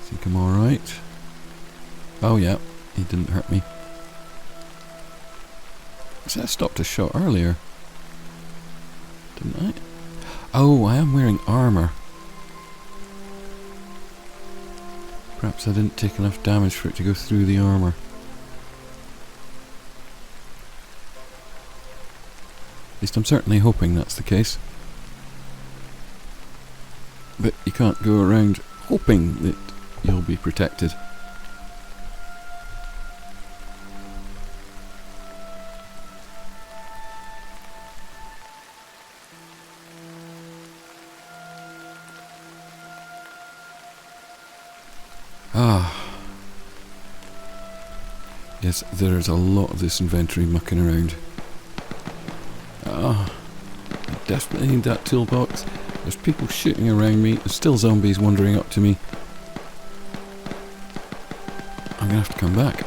Think I'm alright. Oh yeah, he didn't hurt me. So I stopped a shot earlier. Didn't I? Oh, I am wearing armour. Perhaps I didn't take enough damage for it to go through the armour. At least I'm certainly hoping that's the case. But you can't go around hoping that you'll be protected. Ah. Yes, there's a lot of this inventory mucking around. Ah. I desperately need that toolbox. There's people shooting around me. There's still zombies wandering up to me. I'm gonna have to come back.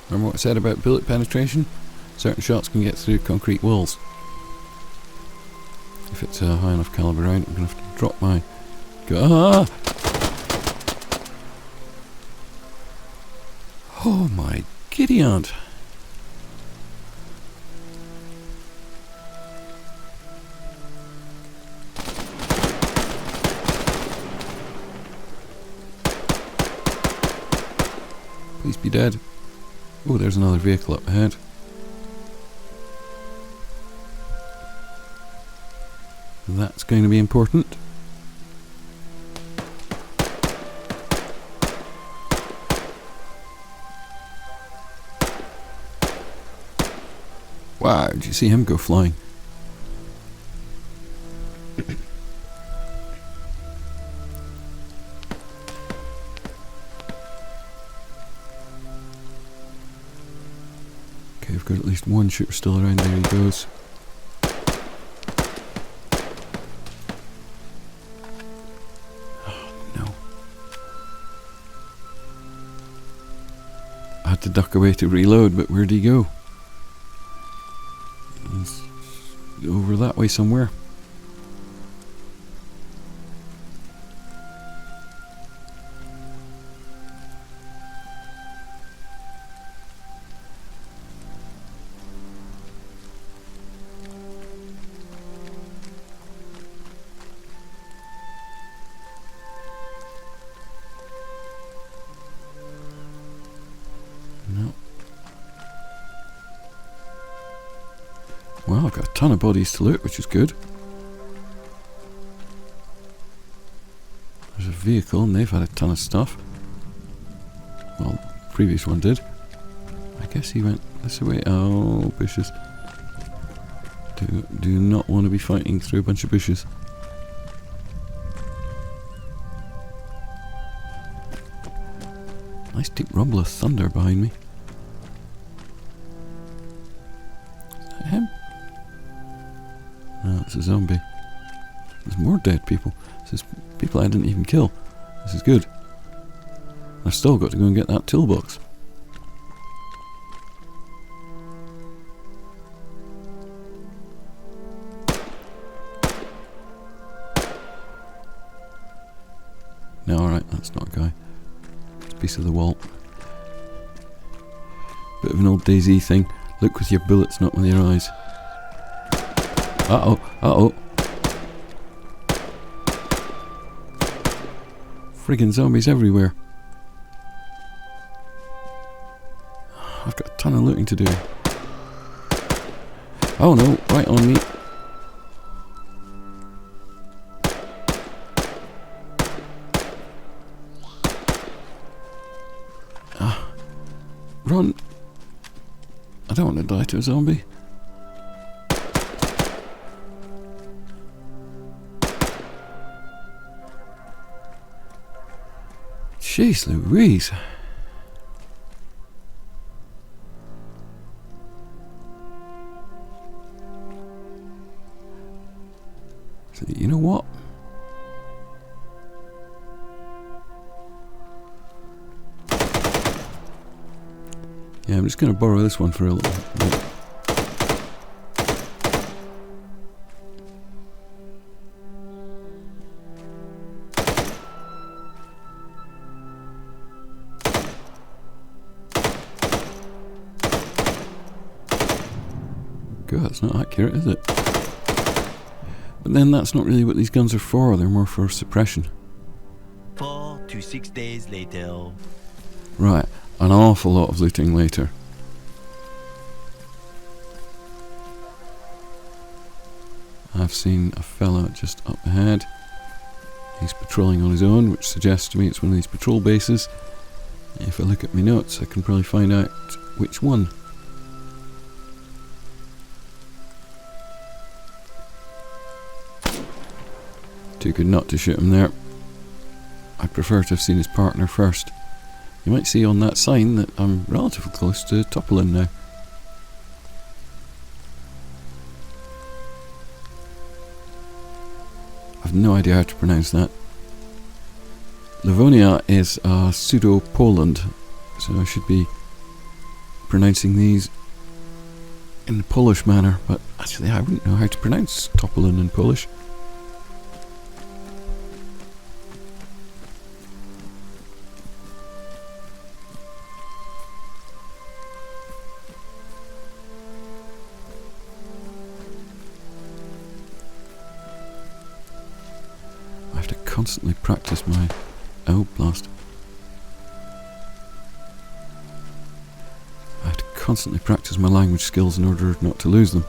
Remember what I said about bullet penetration? Certain shots can get through concrete walls. If it's a high enough caliber round, I'm going to have to drop my gun. Ah! Oh my giddy aunt. be dead. Oh, there's another vehicle up ahead. That's going to be important. Wow, did you see him go flying? Okay, we've got at least one shooter still around. There he goes. Oh, no. I had to duck away to reload, but where'd he go? He's over that way somewhere. No. Well, I've got a ton of bodies to loot, which is good. There's a vehicle, and they've had a ton of stuff. Well, the previous one did. I guess he went this way. Oh, bushes. Do not want to be fighting through a bunch of bushes. Nice deep rumble of thunder behind me. Is that him? No, it's a zombie. There's more dead people. This is people I didn't even kill. This is good. I've still got to go and get that toolbox. No, alright, that's not a guy. It's a piece of the wall. Bit of an old DayZ thing. Look with your bullets, not with your eyes. Uh-oh, uh-oh. Friggin' zombies everywhere. I've got a ton of looting to do. Oh no, right on me. Run. I don't want to die to a zombie. Jeez Louise. So, you know what? Yeah, I'm just going to borrow this one for a little bit. God, that's not accurate, is it? But then that's not really what these guns are for. They're more for suppression. 4 to 6 days later. Right, an awful lot of looting later. I've seen a fella just up ahead. He's patrolling on his own, which suggests to me it's one of these patrol bases. If I look at my notes, I can probably find out which one. Too good not to shoot him there. I'd prefer to have seen his partner first. You might see on that sign that I'm relatively close to Topolin now. I've no idea how to pronounce that. Livonia is pseudo-Poland, so I should be pronouncing these in the Polish manner, but actually I wouldn't know how to pronounce Topolin in Polish. Constantly practice my... Oh, blast. constantly practice my language skills in order not to lose them.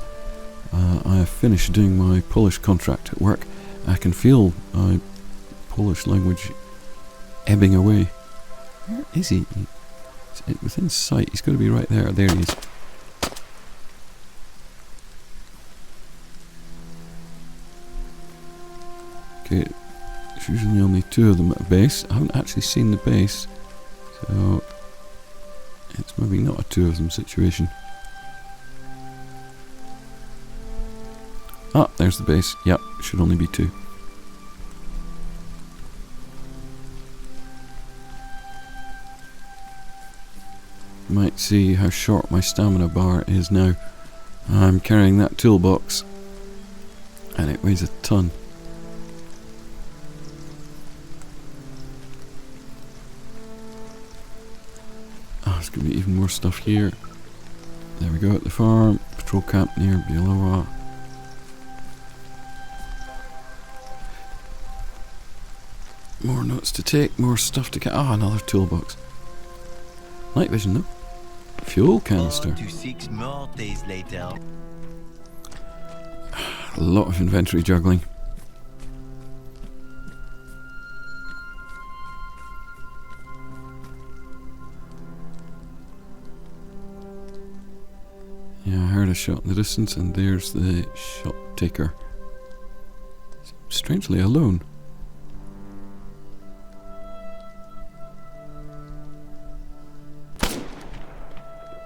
I have finished doing my Polish contract at work. I can feel my Polish language ebbing away. Where is he? It's within sight. He's got to be right there. There he is. Okay, there's usually only two of them at a base. I haven't actually seen the base, so it's maybe not a two of them situation. Ah, there's the base. Yep, should only be two. You might see how short my stamina bar is now. I'm carrying that toolbox, and it weighs a ton. There's going to be even more stuff here. There we go, at the farm. Patrol camp near Livonia. More notes to take, more stuff to get. Another toolbox. Night vision though. Fuel canister. 4 to 6 more days later. A lot of inventory juggling. Yeah, I heard a shot in the distance, and there's the shot taker. Strangely alone.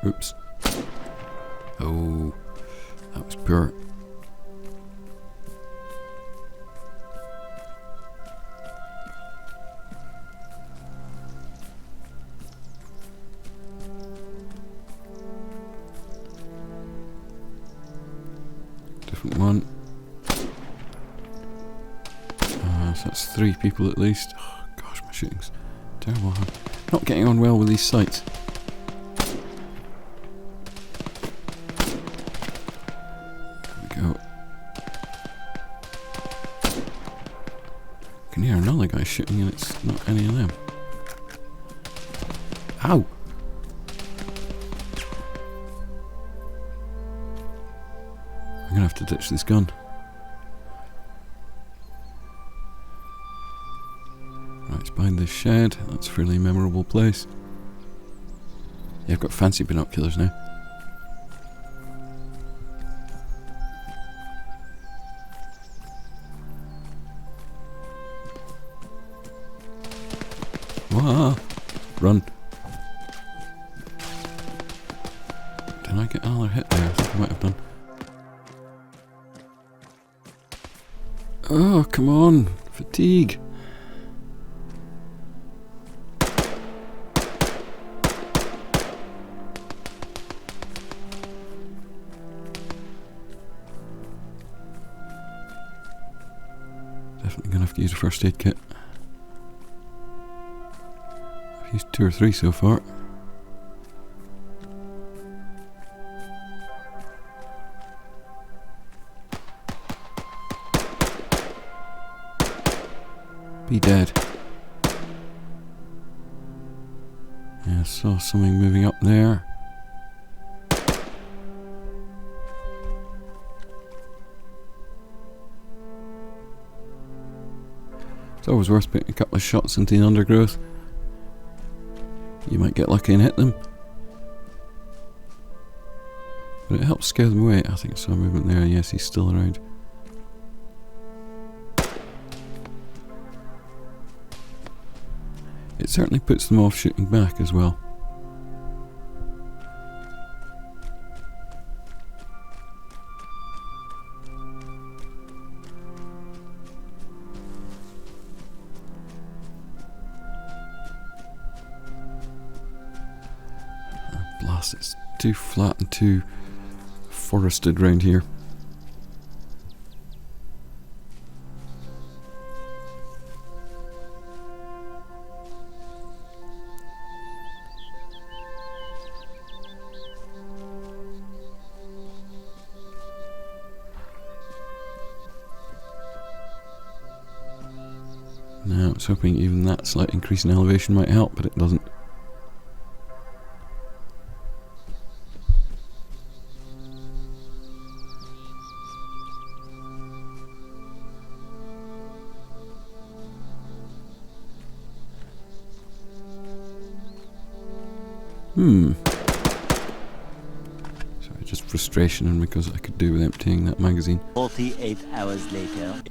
Oops. Oh, that was poor. Different one. So that's 3 people at least. Oh, gosh, my shooting's terrible. I'm not getting on well with these sights. I can hear another guy shooting and it's not any of them. Ow! I'm gonna have to ditch this gun. Right, it's behind this shed. That's a fairly memorable place. Yeah, I've got fancy binoculars now. Wah! Run. Did I get another hit there? I think I might have done. Oh, come on. Fatigue. Definitely gonna have to use a first aid kit. I've used 2 or 3 so far. Be dead. Yeah, I saw something moving up there. It's always worth putting a couple of shots into the undergrowth. You might get lucky and hit them. But it helps scare them away. I think I saw a movement there. Yes, he's still around. It certainly puts them off shooting back as well. Blast, it's too flat and too forested round here. Now I was hoping even that slight increase in elevation might help, but it doesn't. Sorry, just frustration and because I could do with emptying that magazine. 48 hours later.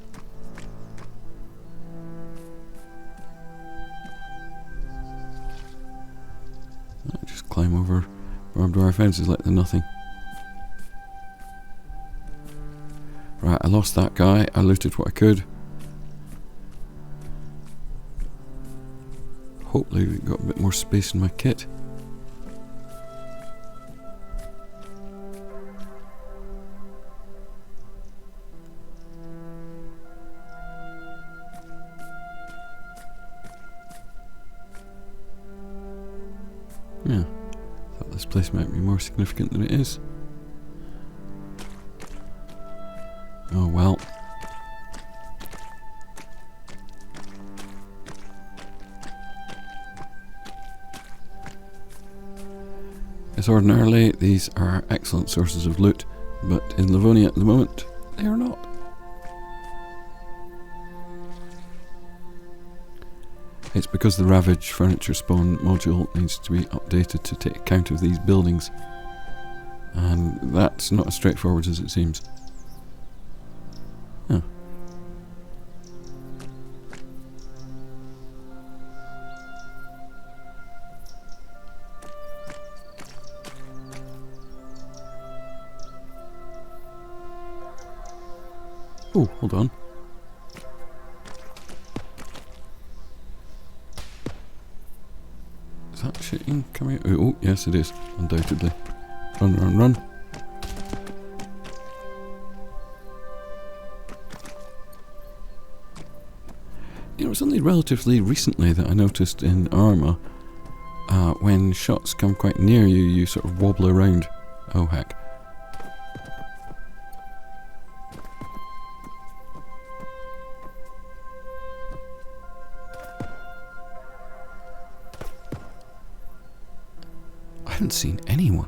I just climb over barbed wire fences like they're nothing. Right, I lost that guy. I looted what I could. Hopefully we got a bit more space in my kit. Yeah, thought this place might be more significant than it is. Oh well. As ordinarily, these are excellent sources of loot, but in Livonia at the moment, they are not. It's because the Ravage furniture spawn module needs to be updated to take account of these buildings, and that's not as straightforward as it seems. Huh. Oh, hold on. Is that shooting coming out? Oh, yes it is, undoubtedly. Run, run, run. You know, it's only relatively recently that I noticed in ArmA, when shots come quite near you, you sort of wobble around. Oh heck. I haven't seen anyone.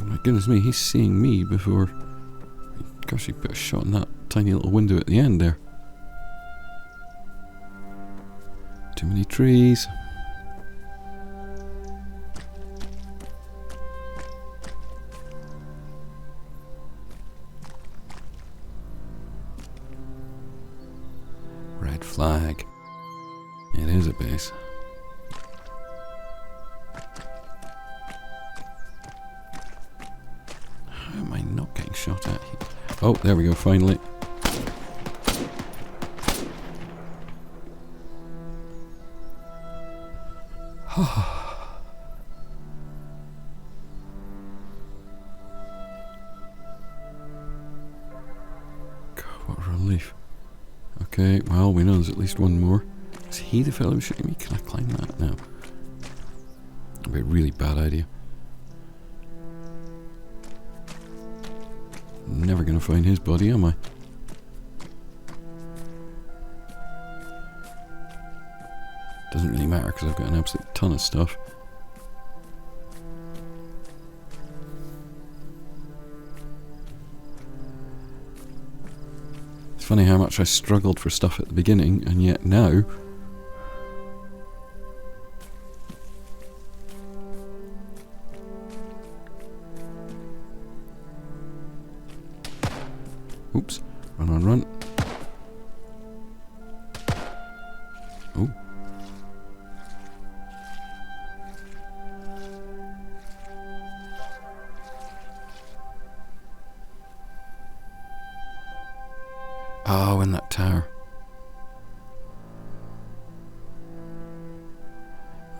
Oh my goodness me, he's seeing me before... Gosh, he put a shot in that tiny little window at the end there. Too many trees. Red flag. It is a base. How am I not getting shot at here? Oh, there we go, finally. God, what a relief. Okay, well, we know there's at least one more. Is he the fellow who's shooting me? Can I climb that? No. That'd be a really bad idea. Never gonna find his body, am I? Doesn't really matter because I've got an absolute ton of stuff. It's funny how much I struggled for stuff at the beginning, and yet now... Oops. Run, run, run. Oh. Oh, in that tower.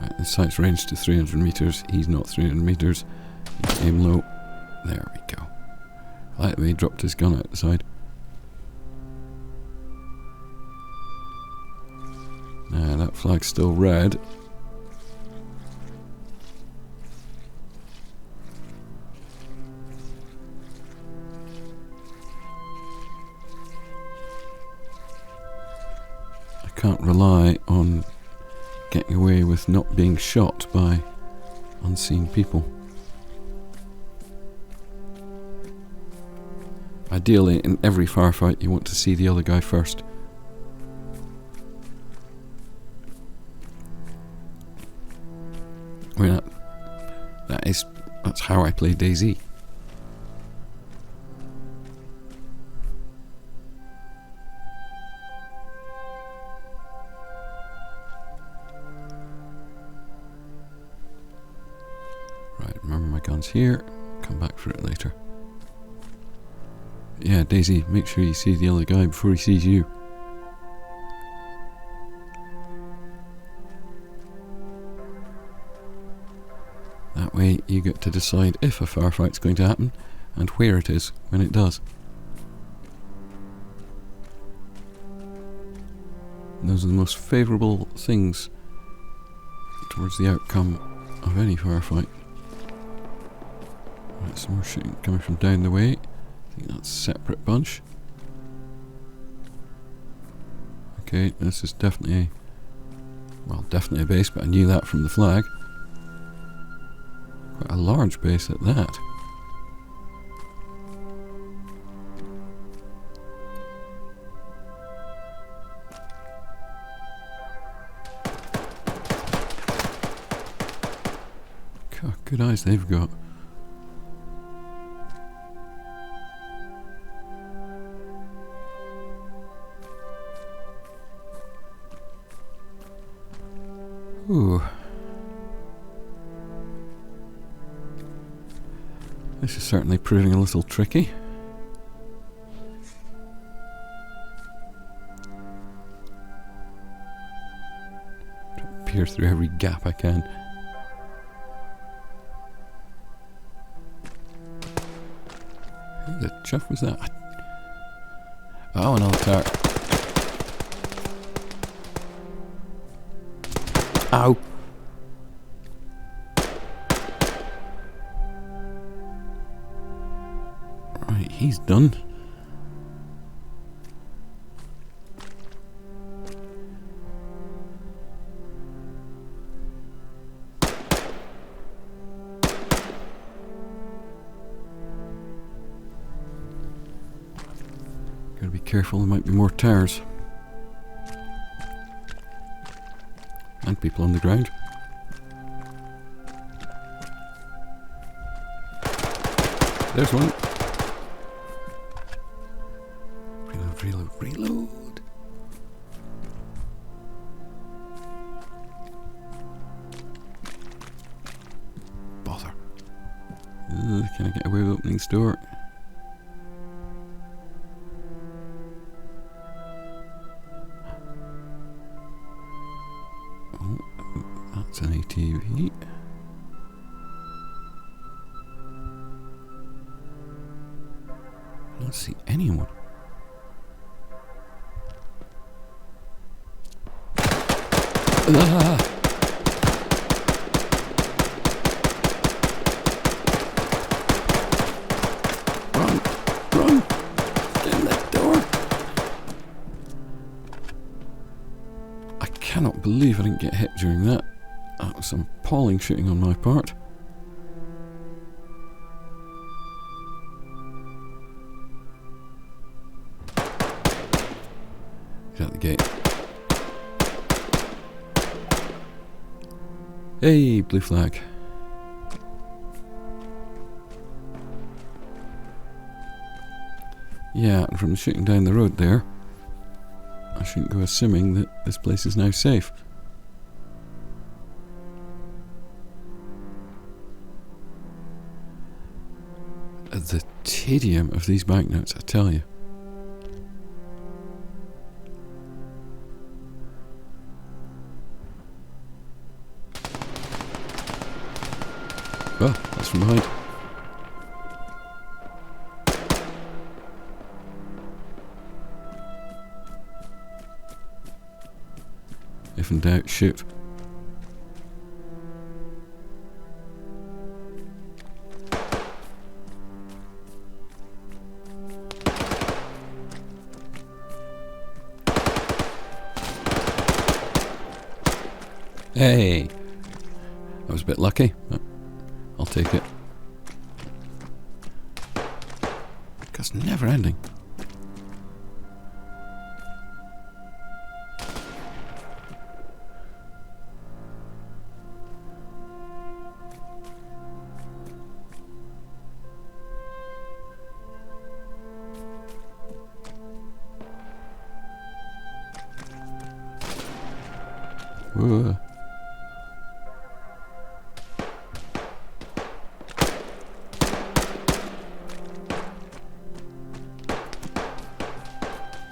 Right, the sight's ranged to 300 meters. He's not 300 meters. He's aim low. There we go. I like the way he dropped his gun out the side. Now that flag's still red. I can't rely on getting away with not being shot by unseen people. Ideally, in every firefight, you want to see the other guy first. I mean, that's how I play DayZ. Right, remember my gun's here. Come back for it later. Yeah, Daisy, make sure you see the other guy before he sees you. That way you get to decide if a firefight's going to happen and where it is when it does. And those are the most favourable things towards the outcome of any firefight. Right, some more shooting coming from down the way. I think that's a separate bunch. Okay, this is definitely a base, but I knew that from the flag. Quite a large base at that. God, good eyes they've got. Ooh. This is certainly proving a little tricky. Try to peer through every gap I can. Who the chuff was that? Oh, another turret. Ow! Right, he's done. Gotta be careful, there might be more towers. And people on the ground. There's one. Reload, reload, reload. Bother. Can I get away with opening this door? That's an ATV. I don't see anyone. Ah! Run! Run! Get in that door! I cannot believe I didn't get hit during that. That was some appalling shooting on my part. Get out the gate. Hey, blue flag. Yeah, and from the shooting down the road there, I shouldn't go assuming that this place is now safe. The tedium of these banknotes, I tell you. Well, that's from behind. If in doubt, shoot. Hey! I was a bit lucky, but I'll take it. It's never ending. Whoa.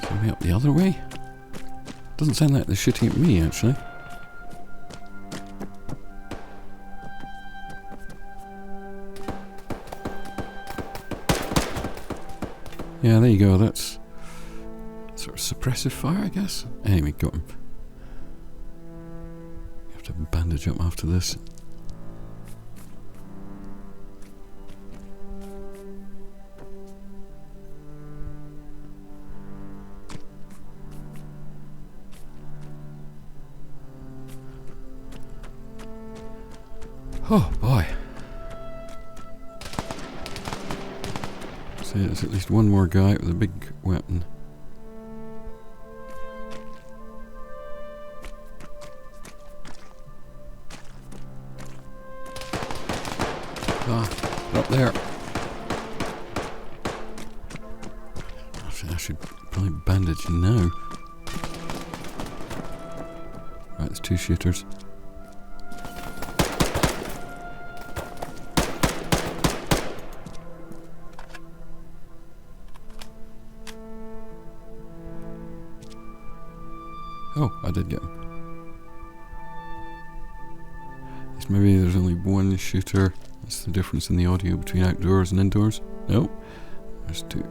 Coming up the other way? Doesn't sound like they're shooting at me, actually. Yeah, there you go. That's sort of suppressive fire, I guess. Anyway, got him. Have to bandage up after this. Oh boy. See, there's at least one more guy with a big weapon. Ah, they're up there. I should probably bandage now. Right, there's two shooters. Oh, I did get him. Yes, maybe there's only one shooter. That's the difference in the audio between outdoors and indoors. No, there's two.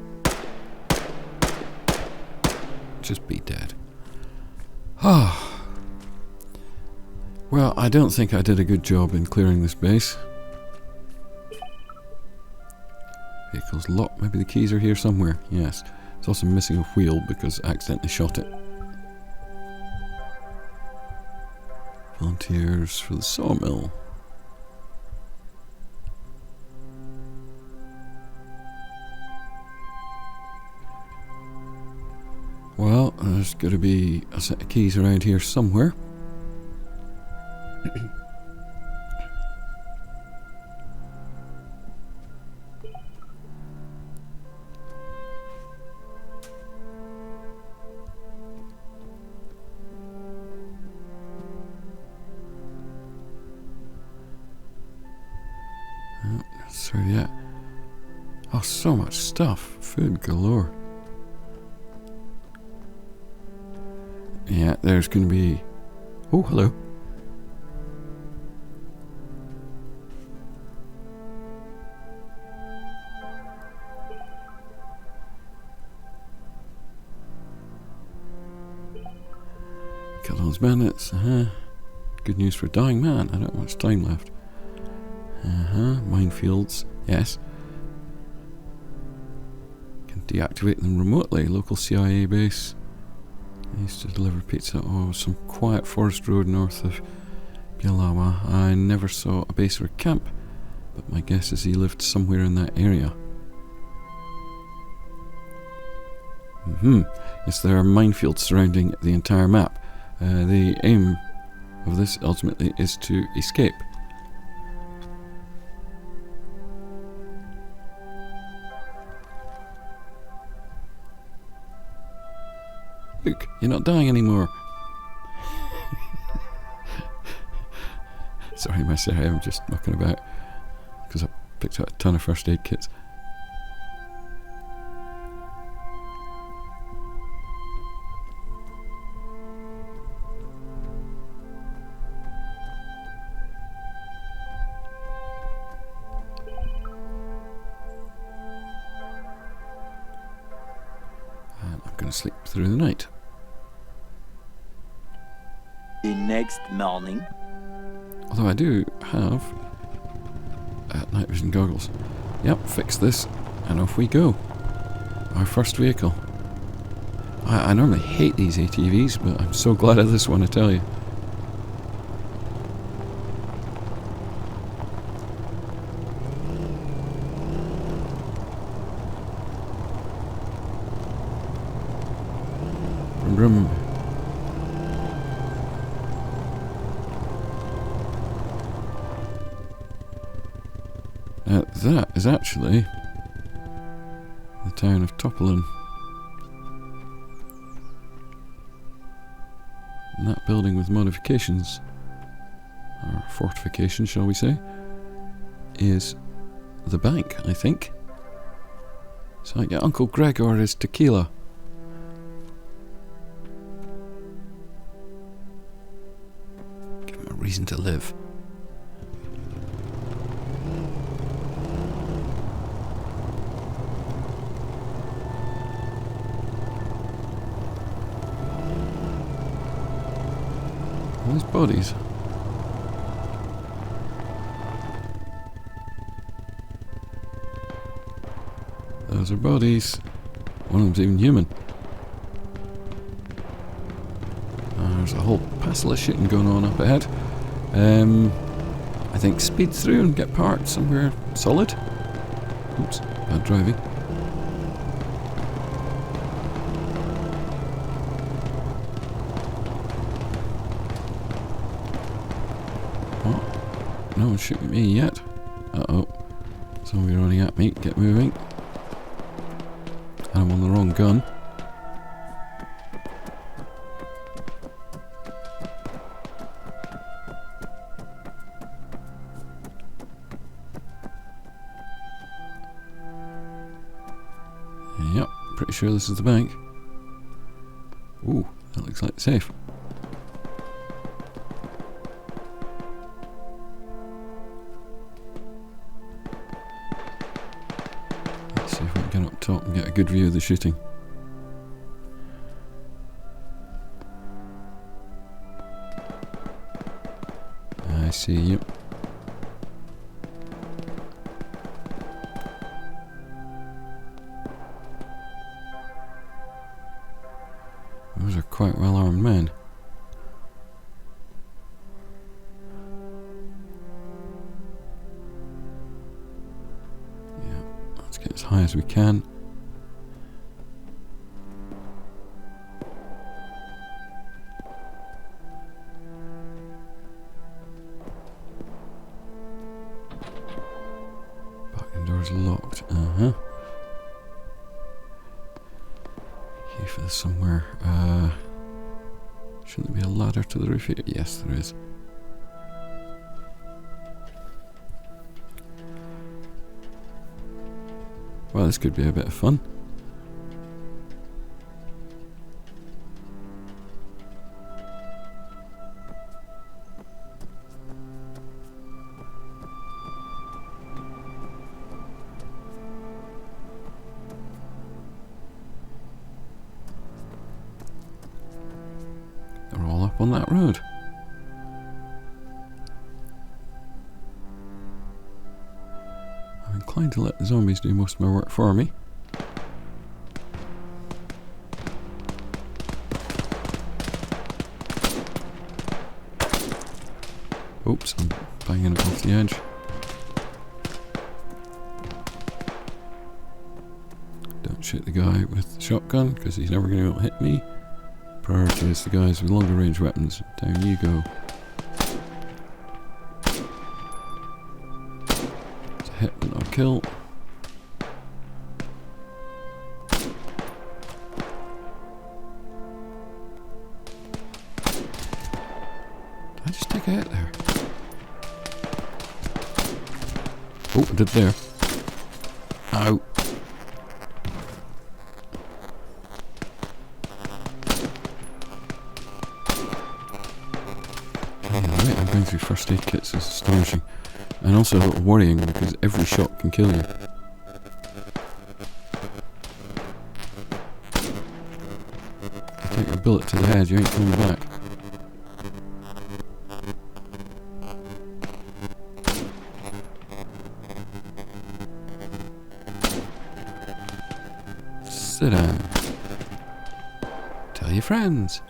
Just be dead. Ah. Well, I don't think I did a good job in clearing this base. Vehicle's locked. Maybe the keys are here somewhere. Yes. It's also missing a wheel because I accidentally shot it. Volunteers for the sawmill. Well, there's got to be a set of keys around here somewhere. So yeah. Oh, so much stuff. Food galore. Yeah, there's going to be... Oh, hello. Kill those bandits. Good news for a dying man. I don't have much time left. Minefields. Yes. Can deactivate them remotely. Local CIA base. I used to deliver pizza. Oh, some quiet forest road north of Bielawa. I never saw a base or a camp, but my guess is he lived somewhere in that area. Yes, there are minefields surrounding the entire map. The aim of this ultimately is to escape. Look, you're not dying anymore. Sorry, Mauseri, I'm just mucking about because I picked up a ton of first aid kits. And I'm going to sleep through the night. The next morning. Although I do have night vision goggles. Yep, fix this and off we go. Our first vehicle. I normally hate these ATVs, but I'm so glad of this one, I tell you. grim. That is actually the town of Topolin. And that building with modifications, or fortifications shall we say, is the bank, I think. So I get Uncle Gregor is tequila. Give him a reason to live. All these bodies. Those are bodies. One of them's even human. There's a whole passel of shooting going on up ahead. I think speed through and get parked somewhere solid. Oops, bad driving. What? No one's shooting me yet. Uh-oh. Somebody running at me. Get moving. I'm on the wrong gun. Yep, pretty sure this is the bank. Ooh, that looks like the safe. Let's see if we can get up top and get a good view of the shooting. I see you. Those are quite well armed men. Yeah, let's get as high as we can. Parking door's locked. If there's somewhere, shouldn't there be a ladder to the roof here? Yes, there is. Well, this could be a bit of fun. They're all up on that road. I'm inclined to let the zombies do most of my work for me. Oops, I'm banging it off the edge. Don't shoot the guy with the shotgun, because he's never going to hit me. Prioritize the guys with longer range weapons. Down you go. It's a hit but not a kill. Did I just take a hit there? Oh, I did there. Ow. I'm going through first aid kits is astonishing, and also a little worrying because every shot can kill you. If you take a bullet to the head, you ain't coming back. Sit down. Tell your friends.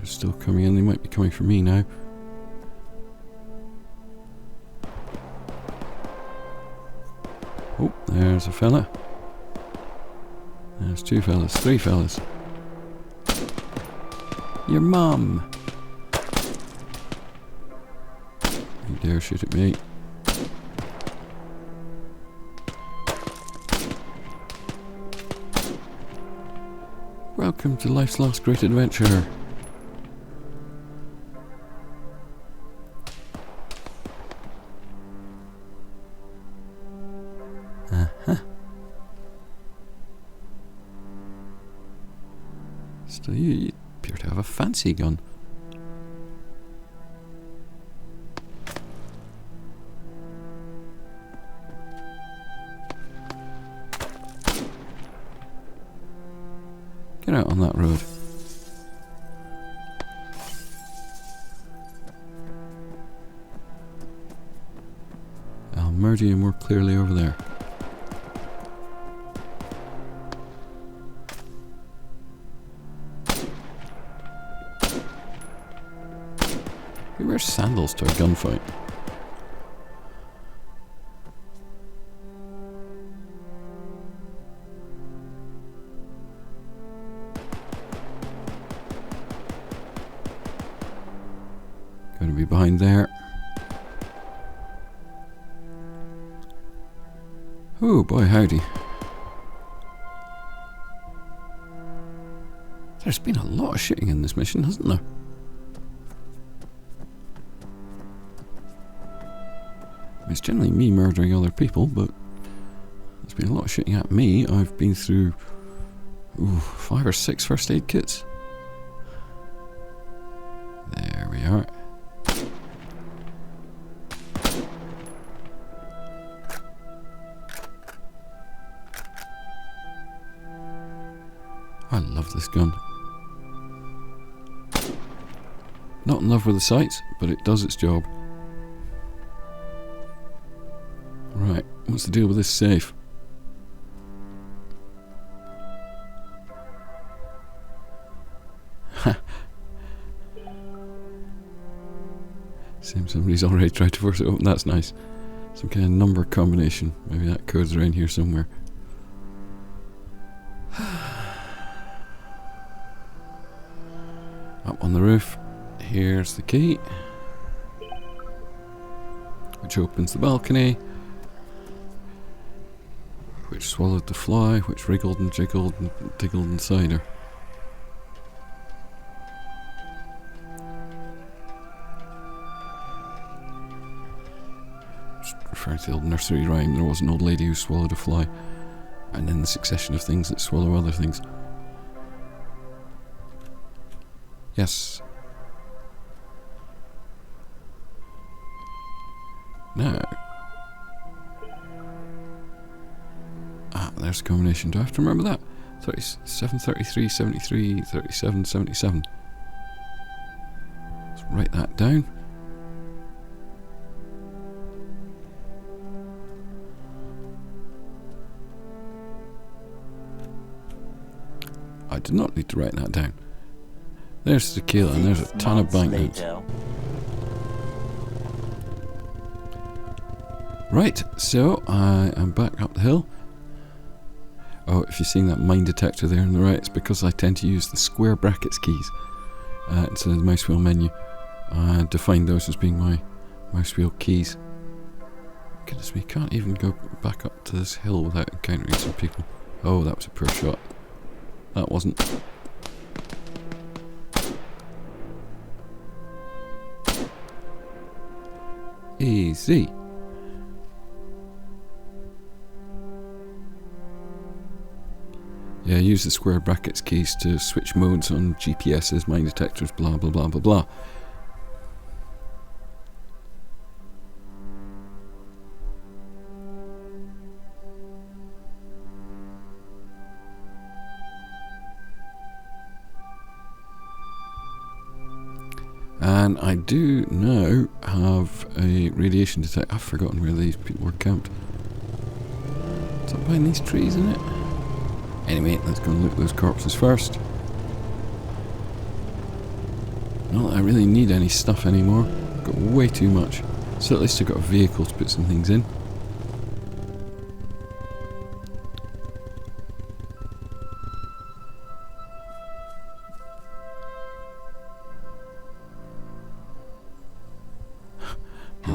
Still coming in, they might be coming for me now. Oh, There's a fella. There's 2 fellas, 3 fellas. Your mum! You dare shoot at me. Welcome to life's last great adventure. So you appear to have a fancy gun. Get out on that road. I'll murder you more clearly over there. Who wears sandals to a gunfight? Going to be behind there. Oh boy, howdy. There's been a lot of shooting in this mission, hasn't there? It's generally me murdering other people, but there's been a lot of shooting at me. I've been through 5 or 6 first aid kits. There we are. I love this gun. Not in love with the sights, but it does its job. Right, what's the deal with this safe? Seems somebody's already tried to force it open. That's nice. Some kind of number combination. Maybe that code's around here somewhere. Up on the roof. Here's the key, which opens the balcony, which swallowed the fly, which wriggled and jiggled and tiggled inside her. Just referring to the old nursery rhyme, there was an old lady who swallowed a fly, and then the succession of things that swallow other things. Yes. Now. There's a combination. Do I have to remember that? 37, 33, 73, 37, 77. Let's write that down. I did not need to write that down. There's tequila and there's a ton of banknotes. Right, so I am back up the hill. Oh, if you've seen that mine detector there on the right, it's because I tend to use the square brackets keys instead of the mouse wheel menu. I define those as being my mouse wheel keys. Goodness me, can't even go back up to this hill without encountering some people. Oh, that was a poor shot. That wasn't. Easy. Yeah, use the square brackets keys to switch modes on GPSs, mine detectors, blah blah blah blah blah. And I do now have a radiation detector. I've forgotten where these people were camped. Is that behind these trees, isn't it? Anyway, let's go and look at those corpses first. Not that I really need any stuff anymore. I've got way too much. So at least I've got a vehicle to put some things in.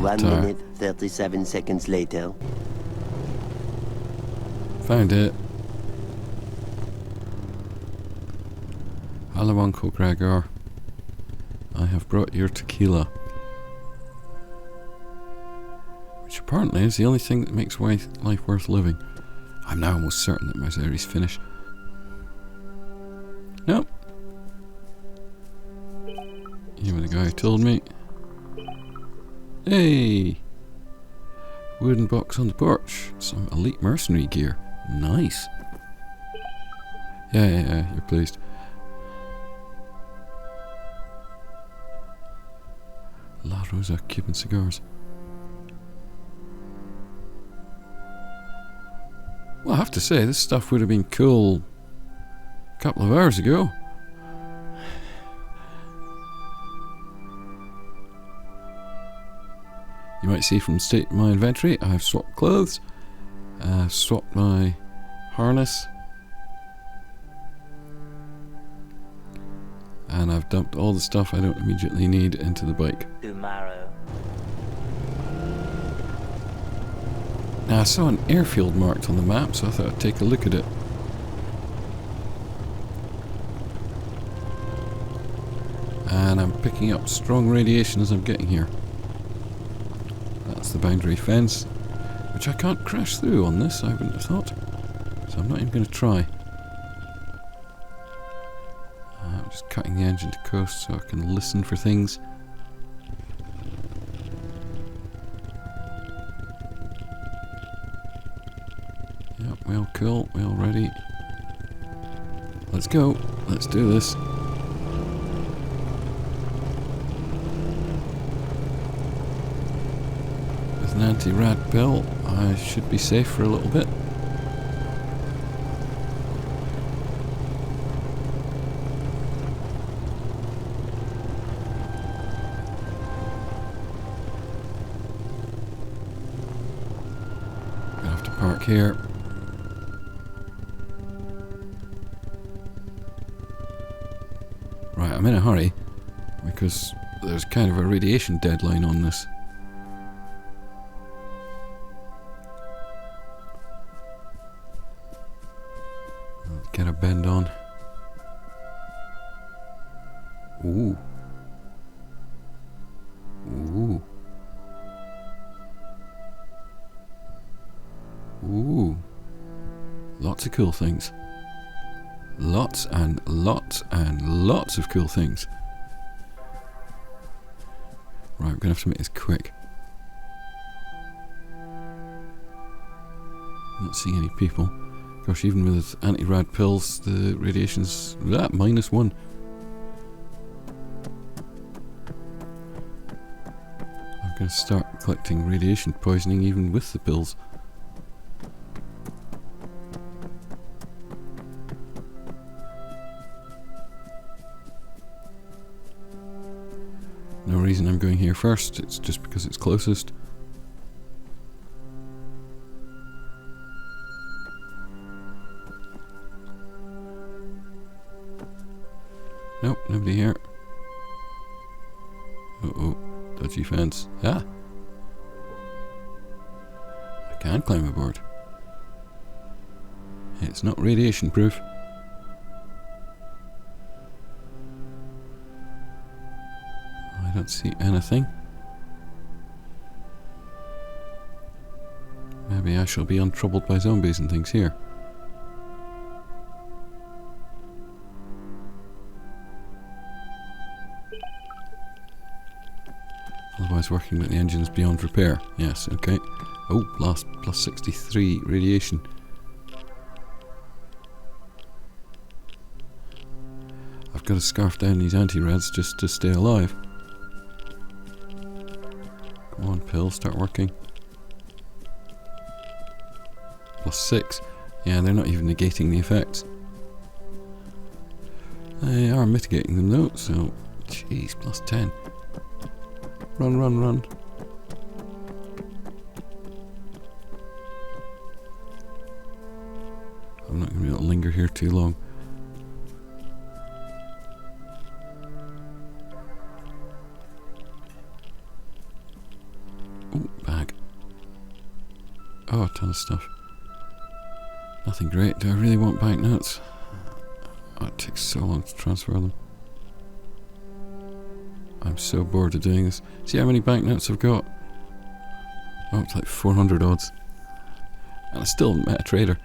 1 tower. minute, 37 seconds later. Found it. Hello, Uncle Gregor. I have brought your tequila. Which apparently is the only thing that makes life worth living. I'm now almost certain that Mauseri's finished. Nope. You were the guy who told me. Hey! Wooden box on the porch. Some elite mercenary gear. Nice. Yeah, you're pleased. La Rosa Cuban cigars. Well, I have to say, this stuff would have been cool a couple of hours ago. You might see from the state of my inventory, I've swapped clothes, swapped my harness, and I've dumped all the stuff I don't immediately need into the bike. Tomorrow. Now, I saw an airfield marked on the map, so I thought I'd take a look at it. And I'm picking up strong radiation as I'm getting here. That's the boundary fence, which I can't crash through on this, I wouldn't have thought. So I'm not even going to try. I'm just cutting the engine to coast so I can listen for things. Yep, well cool, well ready. Let's go, let's do this. With an anti-rad pill, I should be safe for a little bit. Gonna have to park here. Right, I'm in a hurry because there's kind of a radiation deadline on this. Let's get a bend on. Ooh. Ooh. Ooh. Lots of cool things. Lots and lots and lots of cool things. Right, we're going to have to make this quick. Not seeing any people. Gosh, even with anti-rad pills, the radiation's -1. I'm going to start collecting radiation poisoning even with the pills. No reason I'm going here first, it's just because it's closest. Nope, nobody here. Uh-oh, dodgy fence. Ah! I can climb aboard. It's not radiation proof. I don't see anything. Maybe I shall be untroubled by zombies and things here. Otherwise working with the engines beyond repair. Yes, okay. Oh, plus 63 radiation. I've got to scarf down these anti-rads just to stay alive. Come on, pill, start working. +6. Yeah, they're not even negating the effects. They are mitigating them though, so... Jeez, +10. Run, run, run. I'm not going to be able to linger here too long. Oh, bag. Oh, a ton of stuff. Nothing great. Do I really want banknotes? Oh, it takes so long to transfer them. I'm so bored of doing this. See how many banknotes I've got? Oh, it's like 400 odds. And I still haven't met a trader.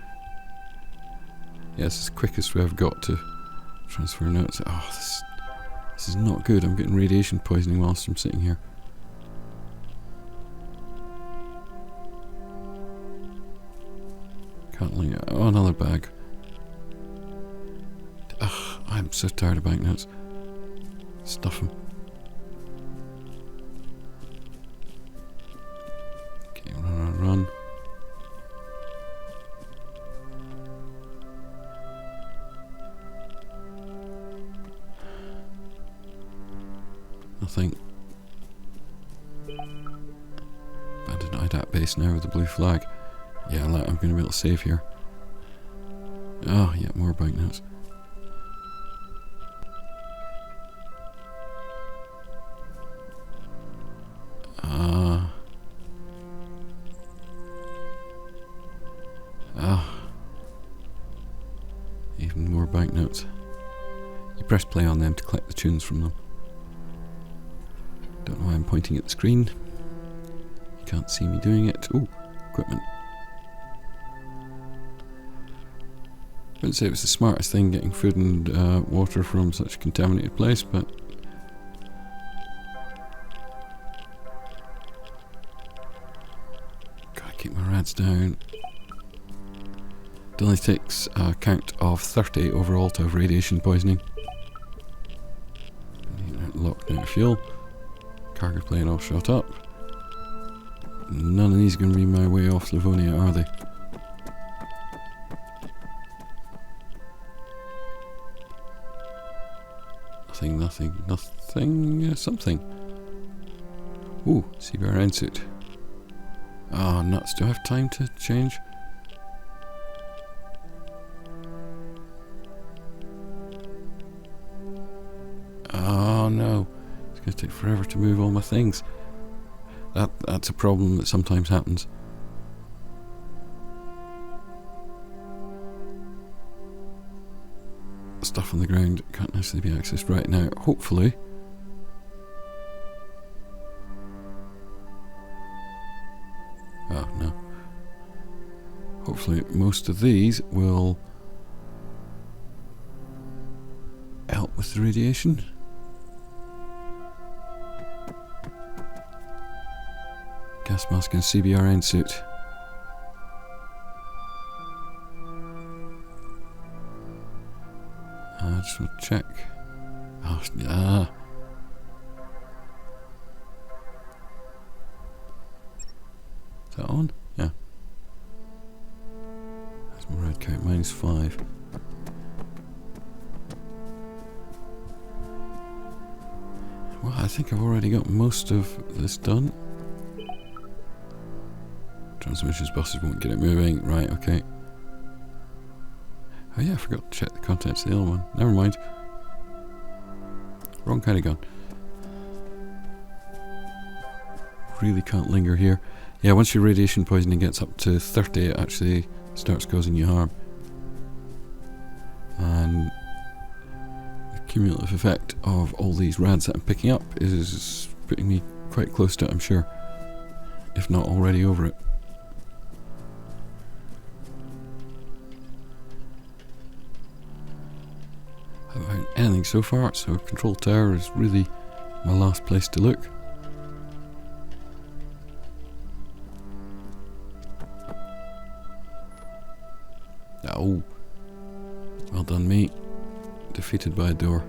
Yeah, this is the quickest way I've got to transfer notes. Oh, this is not good. I'm getting radiation poisoning whilst I'm sitting here. Can't link it. Oh, another bag. Ugh, I'm so tired of banknotes. Stuff them. Okay, run. Nothing. Abandoned IDAT base now with the blue flag. Yeah, I'm going to be able to save here. Oh, yeah, more banknotes. Even more banknotes. You press play on them to collect the tunes from them. Don't know why I'm pointing at the screen. You can't see me doing it. Ooh, equipment. I wouldn't say it was the smartest thing getting food and water from such a contaminated place, but gotta keep my rads down. It only takes a count of 30 overall to have radiation poisoning. Locked out of fuel. Cargo plane all shot up. None of these are going to be my way off Livonia, are they? Nothing, something. Ooh, CBRN suit. Ah, nuts. Do I have time to change? Oh no. It's going to take forever to move all my things. That's a problem that sometimes happens. Stuff on the ground can't necessarily be accessed right now. Hopefully. Oh no. Hopefully most of these will help with the radiation. Gas mask and CBRN suit. I just want to check. Oh, yeah. Is that on? Yeah. That's my red count, -5. Well, I think I've already got most of this done. Transmissions buses won't get it moving. Right, okay. Oh yeah, I forgot to check the contents of the other one. Never mind. Wrong kind of gun. Really can't linger here. Yeah, once your radiation poisoning gets up to 30, it actually starts causing you harm. And the cumulative effect of all these rads that I'm picking up is putting me quite close to it, I'm sure. If not already over it. Haven't found anything so far, so control tower is really my last place to look. Oh, well done me. Defeated by a door.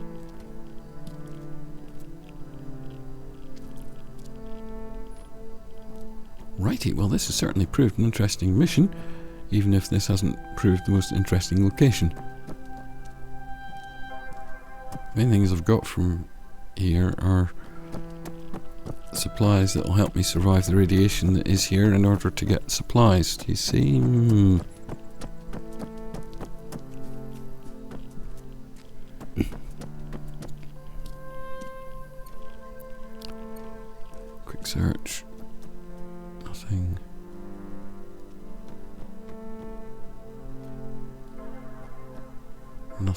Righty, well this has certainly proved an interesting mission, even if this hasn't proved the most interesting location. Main things I've got from here are supplies that will help me survive the radiation that is here in order to get supplies. Do you see? Quick search.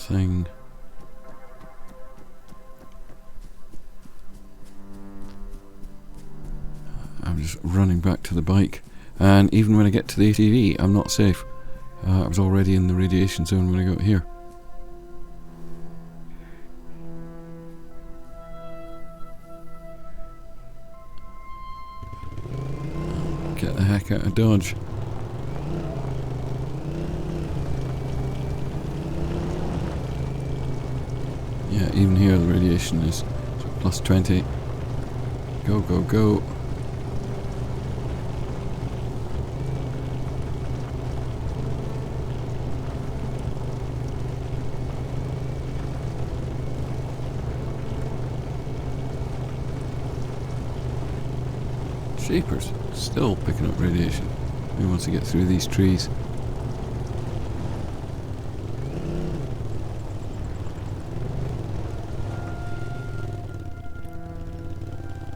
Nothing. I'm just running back to the bike, and even when I get to the ATV, I'm not safe. I was already in the radiation zone when I got here. Get the heck out of Dodge. Yeah, even here the radiation is plus 20. Go, go, go. Shapers, still picking up radiation. Maybe once I get through these trees.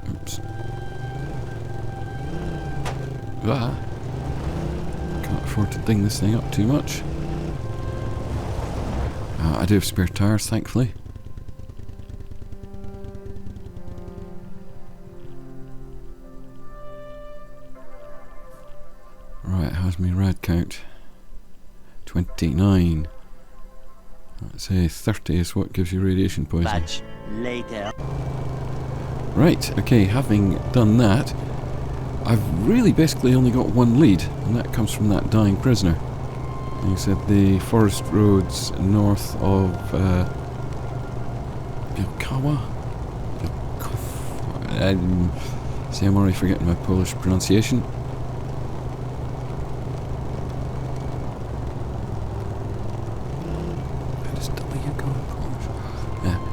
Oops. Ah. Can't afford to ding this thing up too much. I do have spare tires, thankfully. Right, how's my rad count? 29. Let's say 30 is what gives you radiation poisoning. Much later. Right, okay, having done that, I've really basically only got one lead, and that comes from that dying prisoner. Like I said, the forest roads north of Bielkowa? See, I'm already forgetting my Polish pronunciation.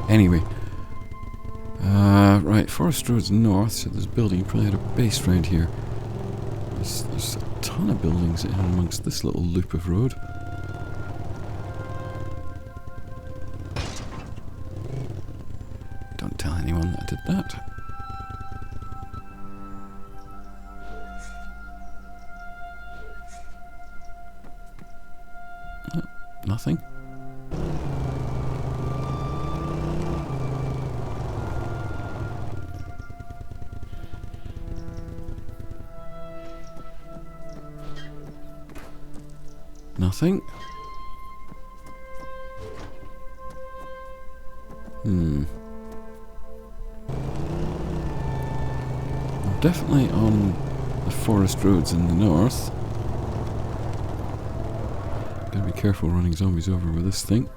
Anyway, right, forest roads north, so there's a building, you probably had a base round here. There's a ton of buildings in amongst this little loop of road. Don't tell anyone that I did that. Nothing. Nothing. I'm definitely on the forest roads in the north. Gotta be careful running zombies over with this thing.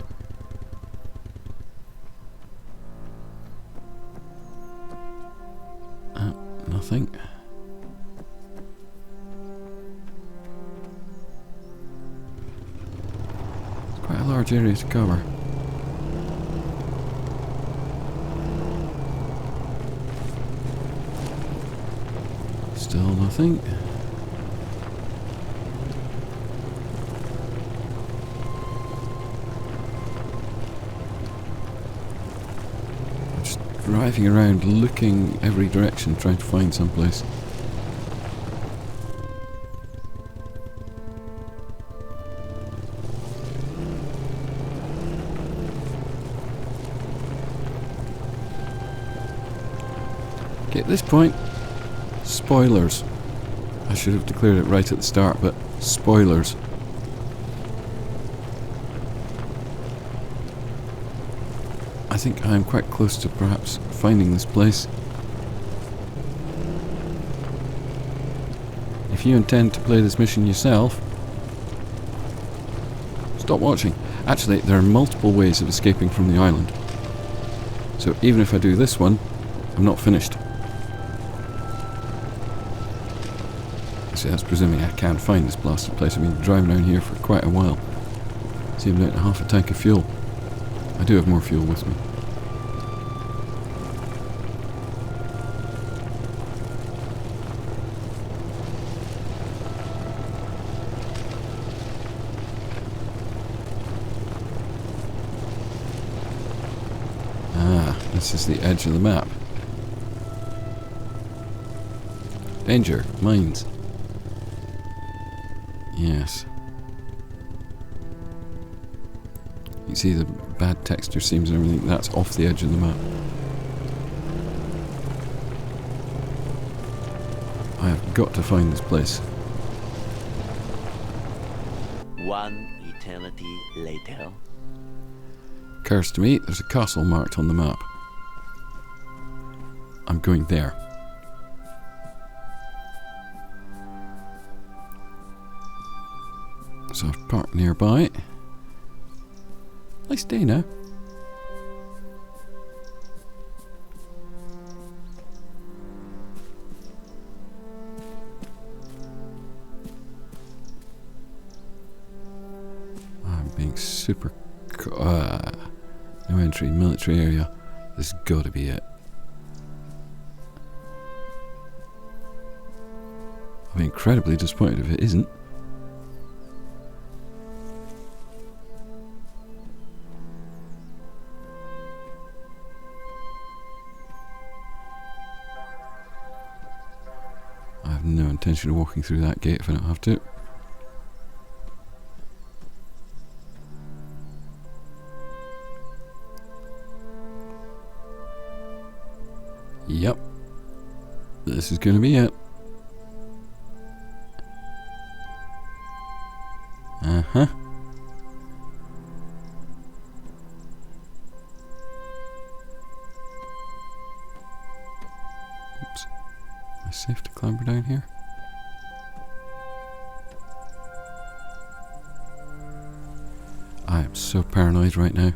Nothing. Quite a large area to cover. Still nothing. I'm just driving around looking every direction trying to find someplace. Okay, at this point, spoilers. I should have declared it right at the start, but spoilers. I think I'm quite close to perhaps finding this place. If you intend to play this mission yourself, stop watching. Actually, there are multiple ways of escaping from the island. So even if I do this one, I'm not finished. See, that's presuming I can't find this blasted place. I've been driving down here for quite a while. See, I'm down to half a tank of fuel. I do have more fuel with me. Ah, this is the edge of the map. Danger, mines. Yes. You see the bad texture seams and everything, that's off the edge of the map. I have got to find this place. One eternity later. Occurs to me, there's a castle marked on the map. I'm going there. So I've parked nearby. Nice day now. I'm being super... no entry, military area. This has got to be it. I'll be incredibly disappointed if it isn't. I have no intention of walking through that gate if I don't have to. Yep. This is going to be it. Uh-huh. Oops. Am I safe to clamber down here? I am so paranoid right now.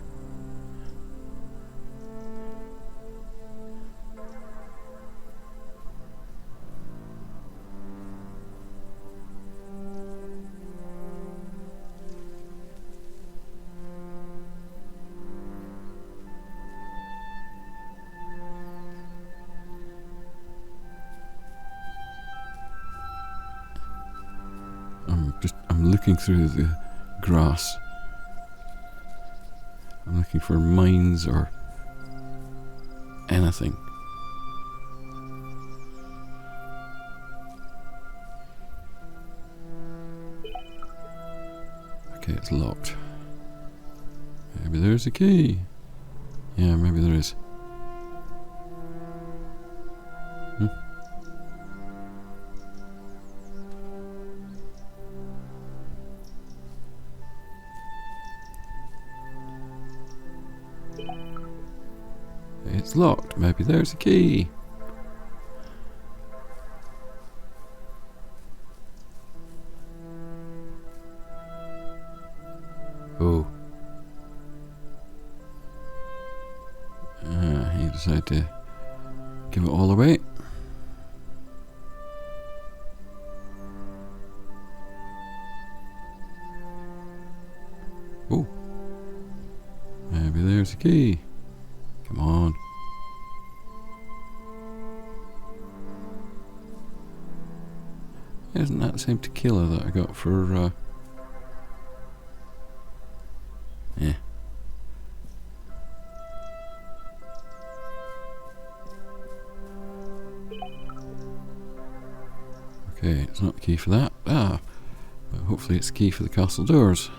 I'm looking through the grass. I'm looking for mines or anything. Okay, it's locked. Maybe there's a key. Yeah, maybe there is. It's locked. Maybe there's a key. Oh. He decided to give it all away. Oh. Maybe there's a key. Come on. Isn't that the same tequila that I got for, yeah. Okay, it's not the key for that. But hopefully it's the key for the castle doors.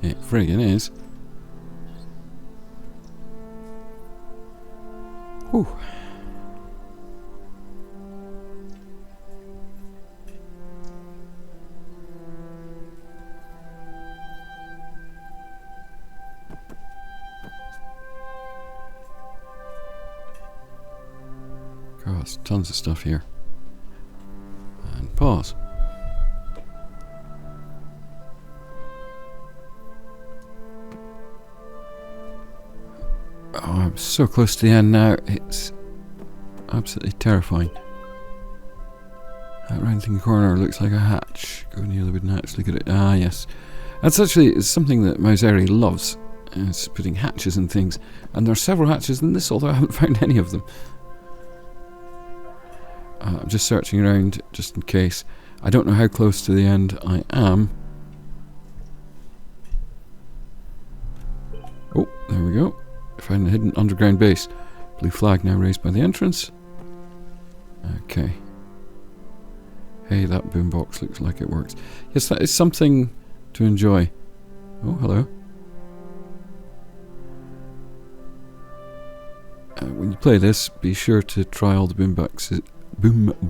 It friggin' is. Whew. God, there's tons of stuff here. And pause. Oh, I'm so close to the end now. It's absolutely terrifying. That round thing in the corner looks like a hatch. Go near the wooden hatch, look at it. Ah, yes. That's actually something that Mauseri loves. Is putting hatches and things. And there are several hatches in this, although I haven't found any of them. I'm just searching around, just in case. I don't know how close to the end I am. Oh, there we go. Found a hidden underground base. Blue flag now raised by the entrance. Okay. Hey, that boombox looks like it works. Yes, that is something to enjoy. Oh, hello. When you play this, be sure to try all the boom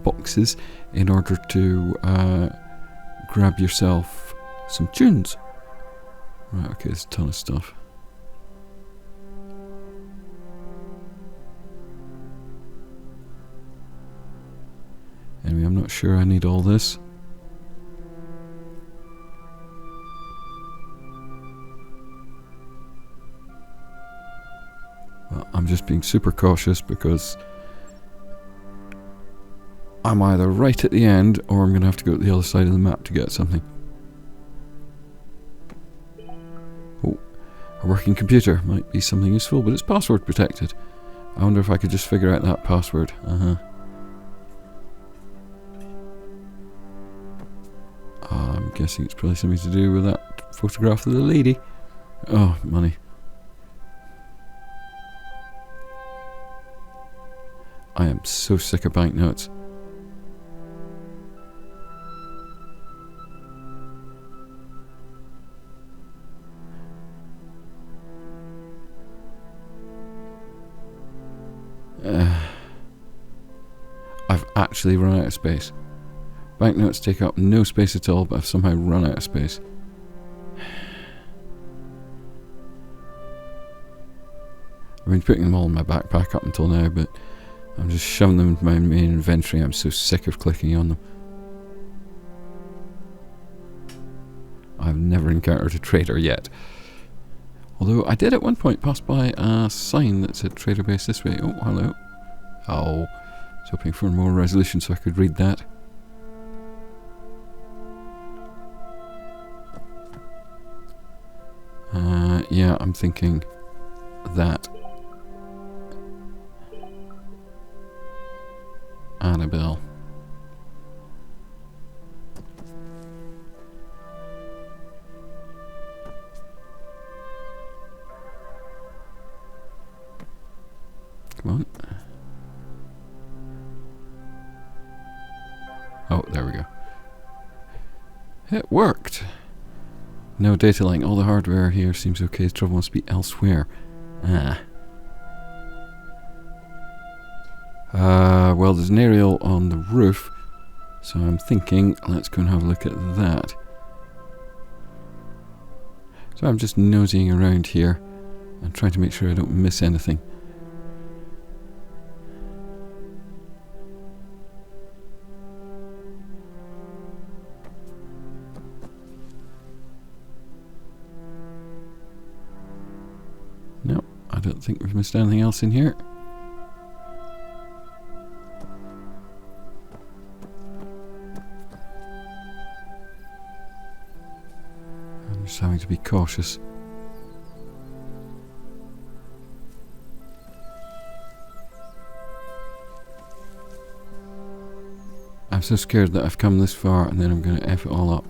boxes in order to grab yourself some tunes. Right, okay, there's a ton of stuff. Anyway, I'm not sure I need all this. Well, I'm just being super cautious because I'm either right at the end or I'm going to have to go to the other side of the map to get something. Oh, a working computer might be something useful, but it's password protected. I wonder if I could just figure out that password. I'm guessing it's probably something to do with that photograph of the lady. Oh, money. I am so sick of banknotes. I've actually run out of space. Banknotes take up no space at all, but I've somehow run out of space. I've been putting them all in my backpack up until now, but I'm just shoving them into my main inventory. I'm so sick of clicking on them. I've never encountered a trader yet. Although I did at one point pass by a sign that said trader base this way. Oh, hello. Oh, I was hoping for more resolution so I could read that. Yeah, I'm thinking that. Annabelle. Come on. Oh, there we go. It worked. No data link. All the hardware here seems okay. The trouble must be elsewhere. Well, there's an aerial on the roof, so I'm thinking let's go and have a look at that. So I'm just nosying around here and trying to make sure I don't miss anything. No, I don't think we've missed anything else in here. I'm just having to be cautious. I'm so scared that I've come this far and then I'm going to F it all up.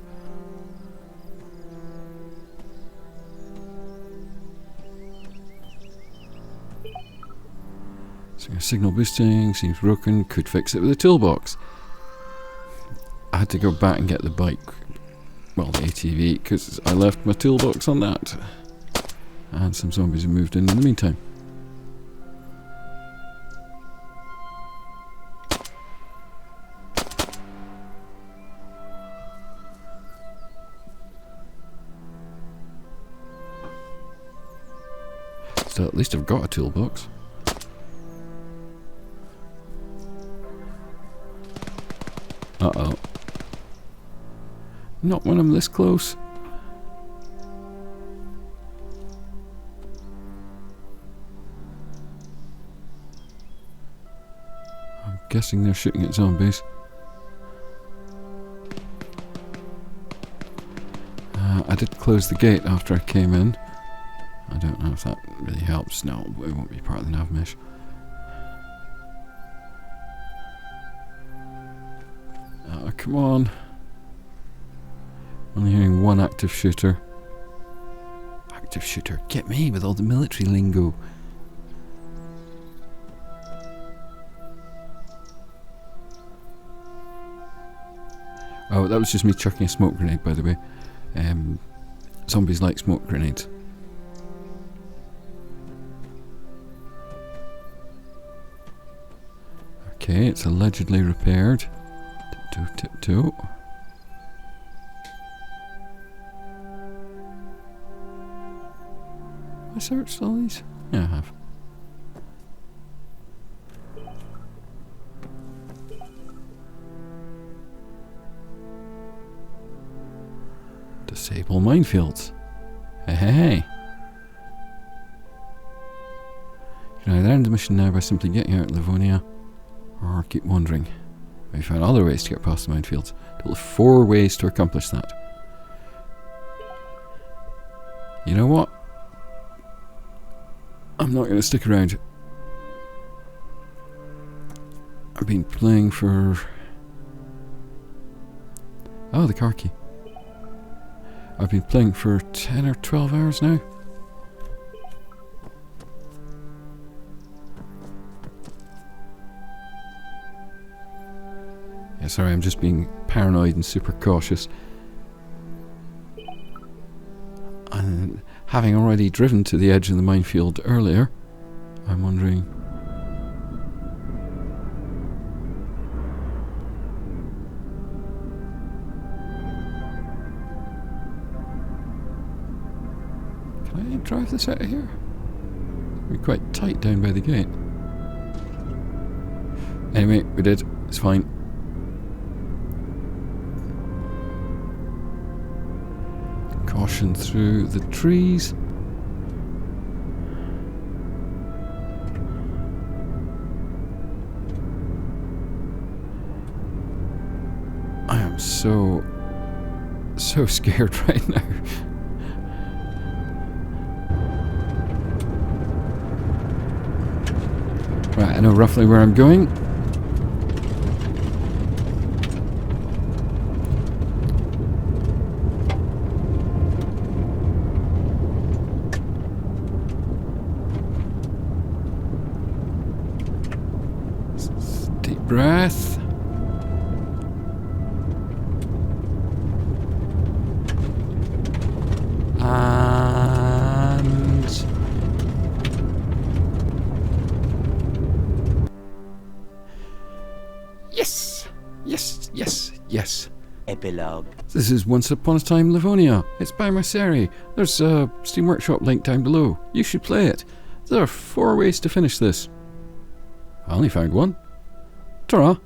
Signal boosting seems broken. Could fix it with a toolbox. I had to go back and get the bike, well, the ATV, because I left my toolbox on that. And some zombies have moved in the meantime. So at least I've got a toolbox. Uh-oh. Not when I'm this close. I'm guessing they're shooting at zombies. I did close the gate after I came in. I don't know if that really helps. No, it won't be part of the nav mesh. Come on. Only hearing one active shooter. Active shooter, get me with all the military lingo. Oh, that was just me chucking a smoke grenade, by the way. Zombies like smoke grenades. Okay, it's allegedly repaired. Tiptoe, tiptoe. Have I searched all these? Yeah, I have. Disable minefields. Hey, hey, hey. You can either end the mission now by simply getting out of Livonia, or keep wandering. We found other ways to get past the minefields. Total 4 ways to accomplish that. You know what? I'm not going to stick around. I've been playing for... Oh, the car key. I've been playing for 10 or 12 hours now. Yeah, sorry, I'm just being paranoid and super cautious. And having already driven to the edge of the minefield earlier, I'm wondering... Can I drive this out of here? We're quite tight down by the gate. Anyway, we did. It's fine. Caution through the trees. I am so scared right now. Right, I know roughly where I'm going. Deep breath. Yes. Epilogue. This is Once Upon a Time Livonia. It's by Mauseri. There's a Steam Workshop link down below. You should play it. There are 4 ways to finish this. I only found one. Ta-ra!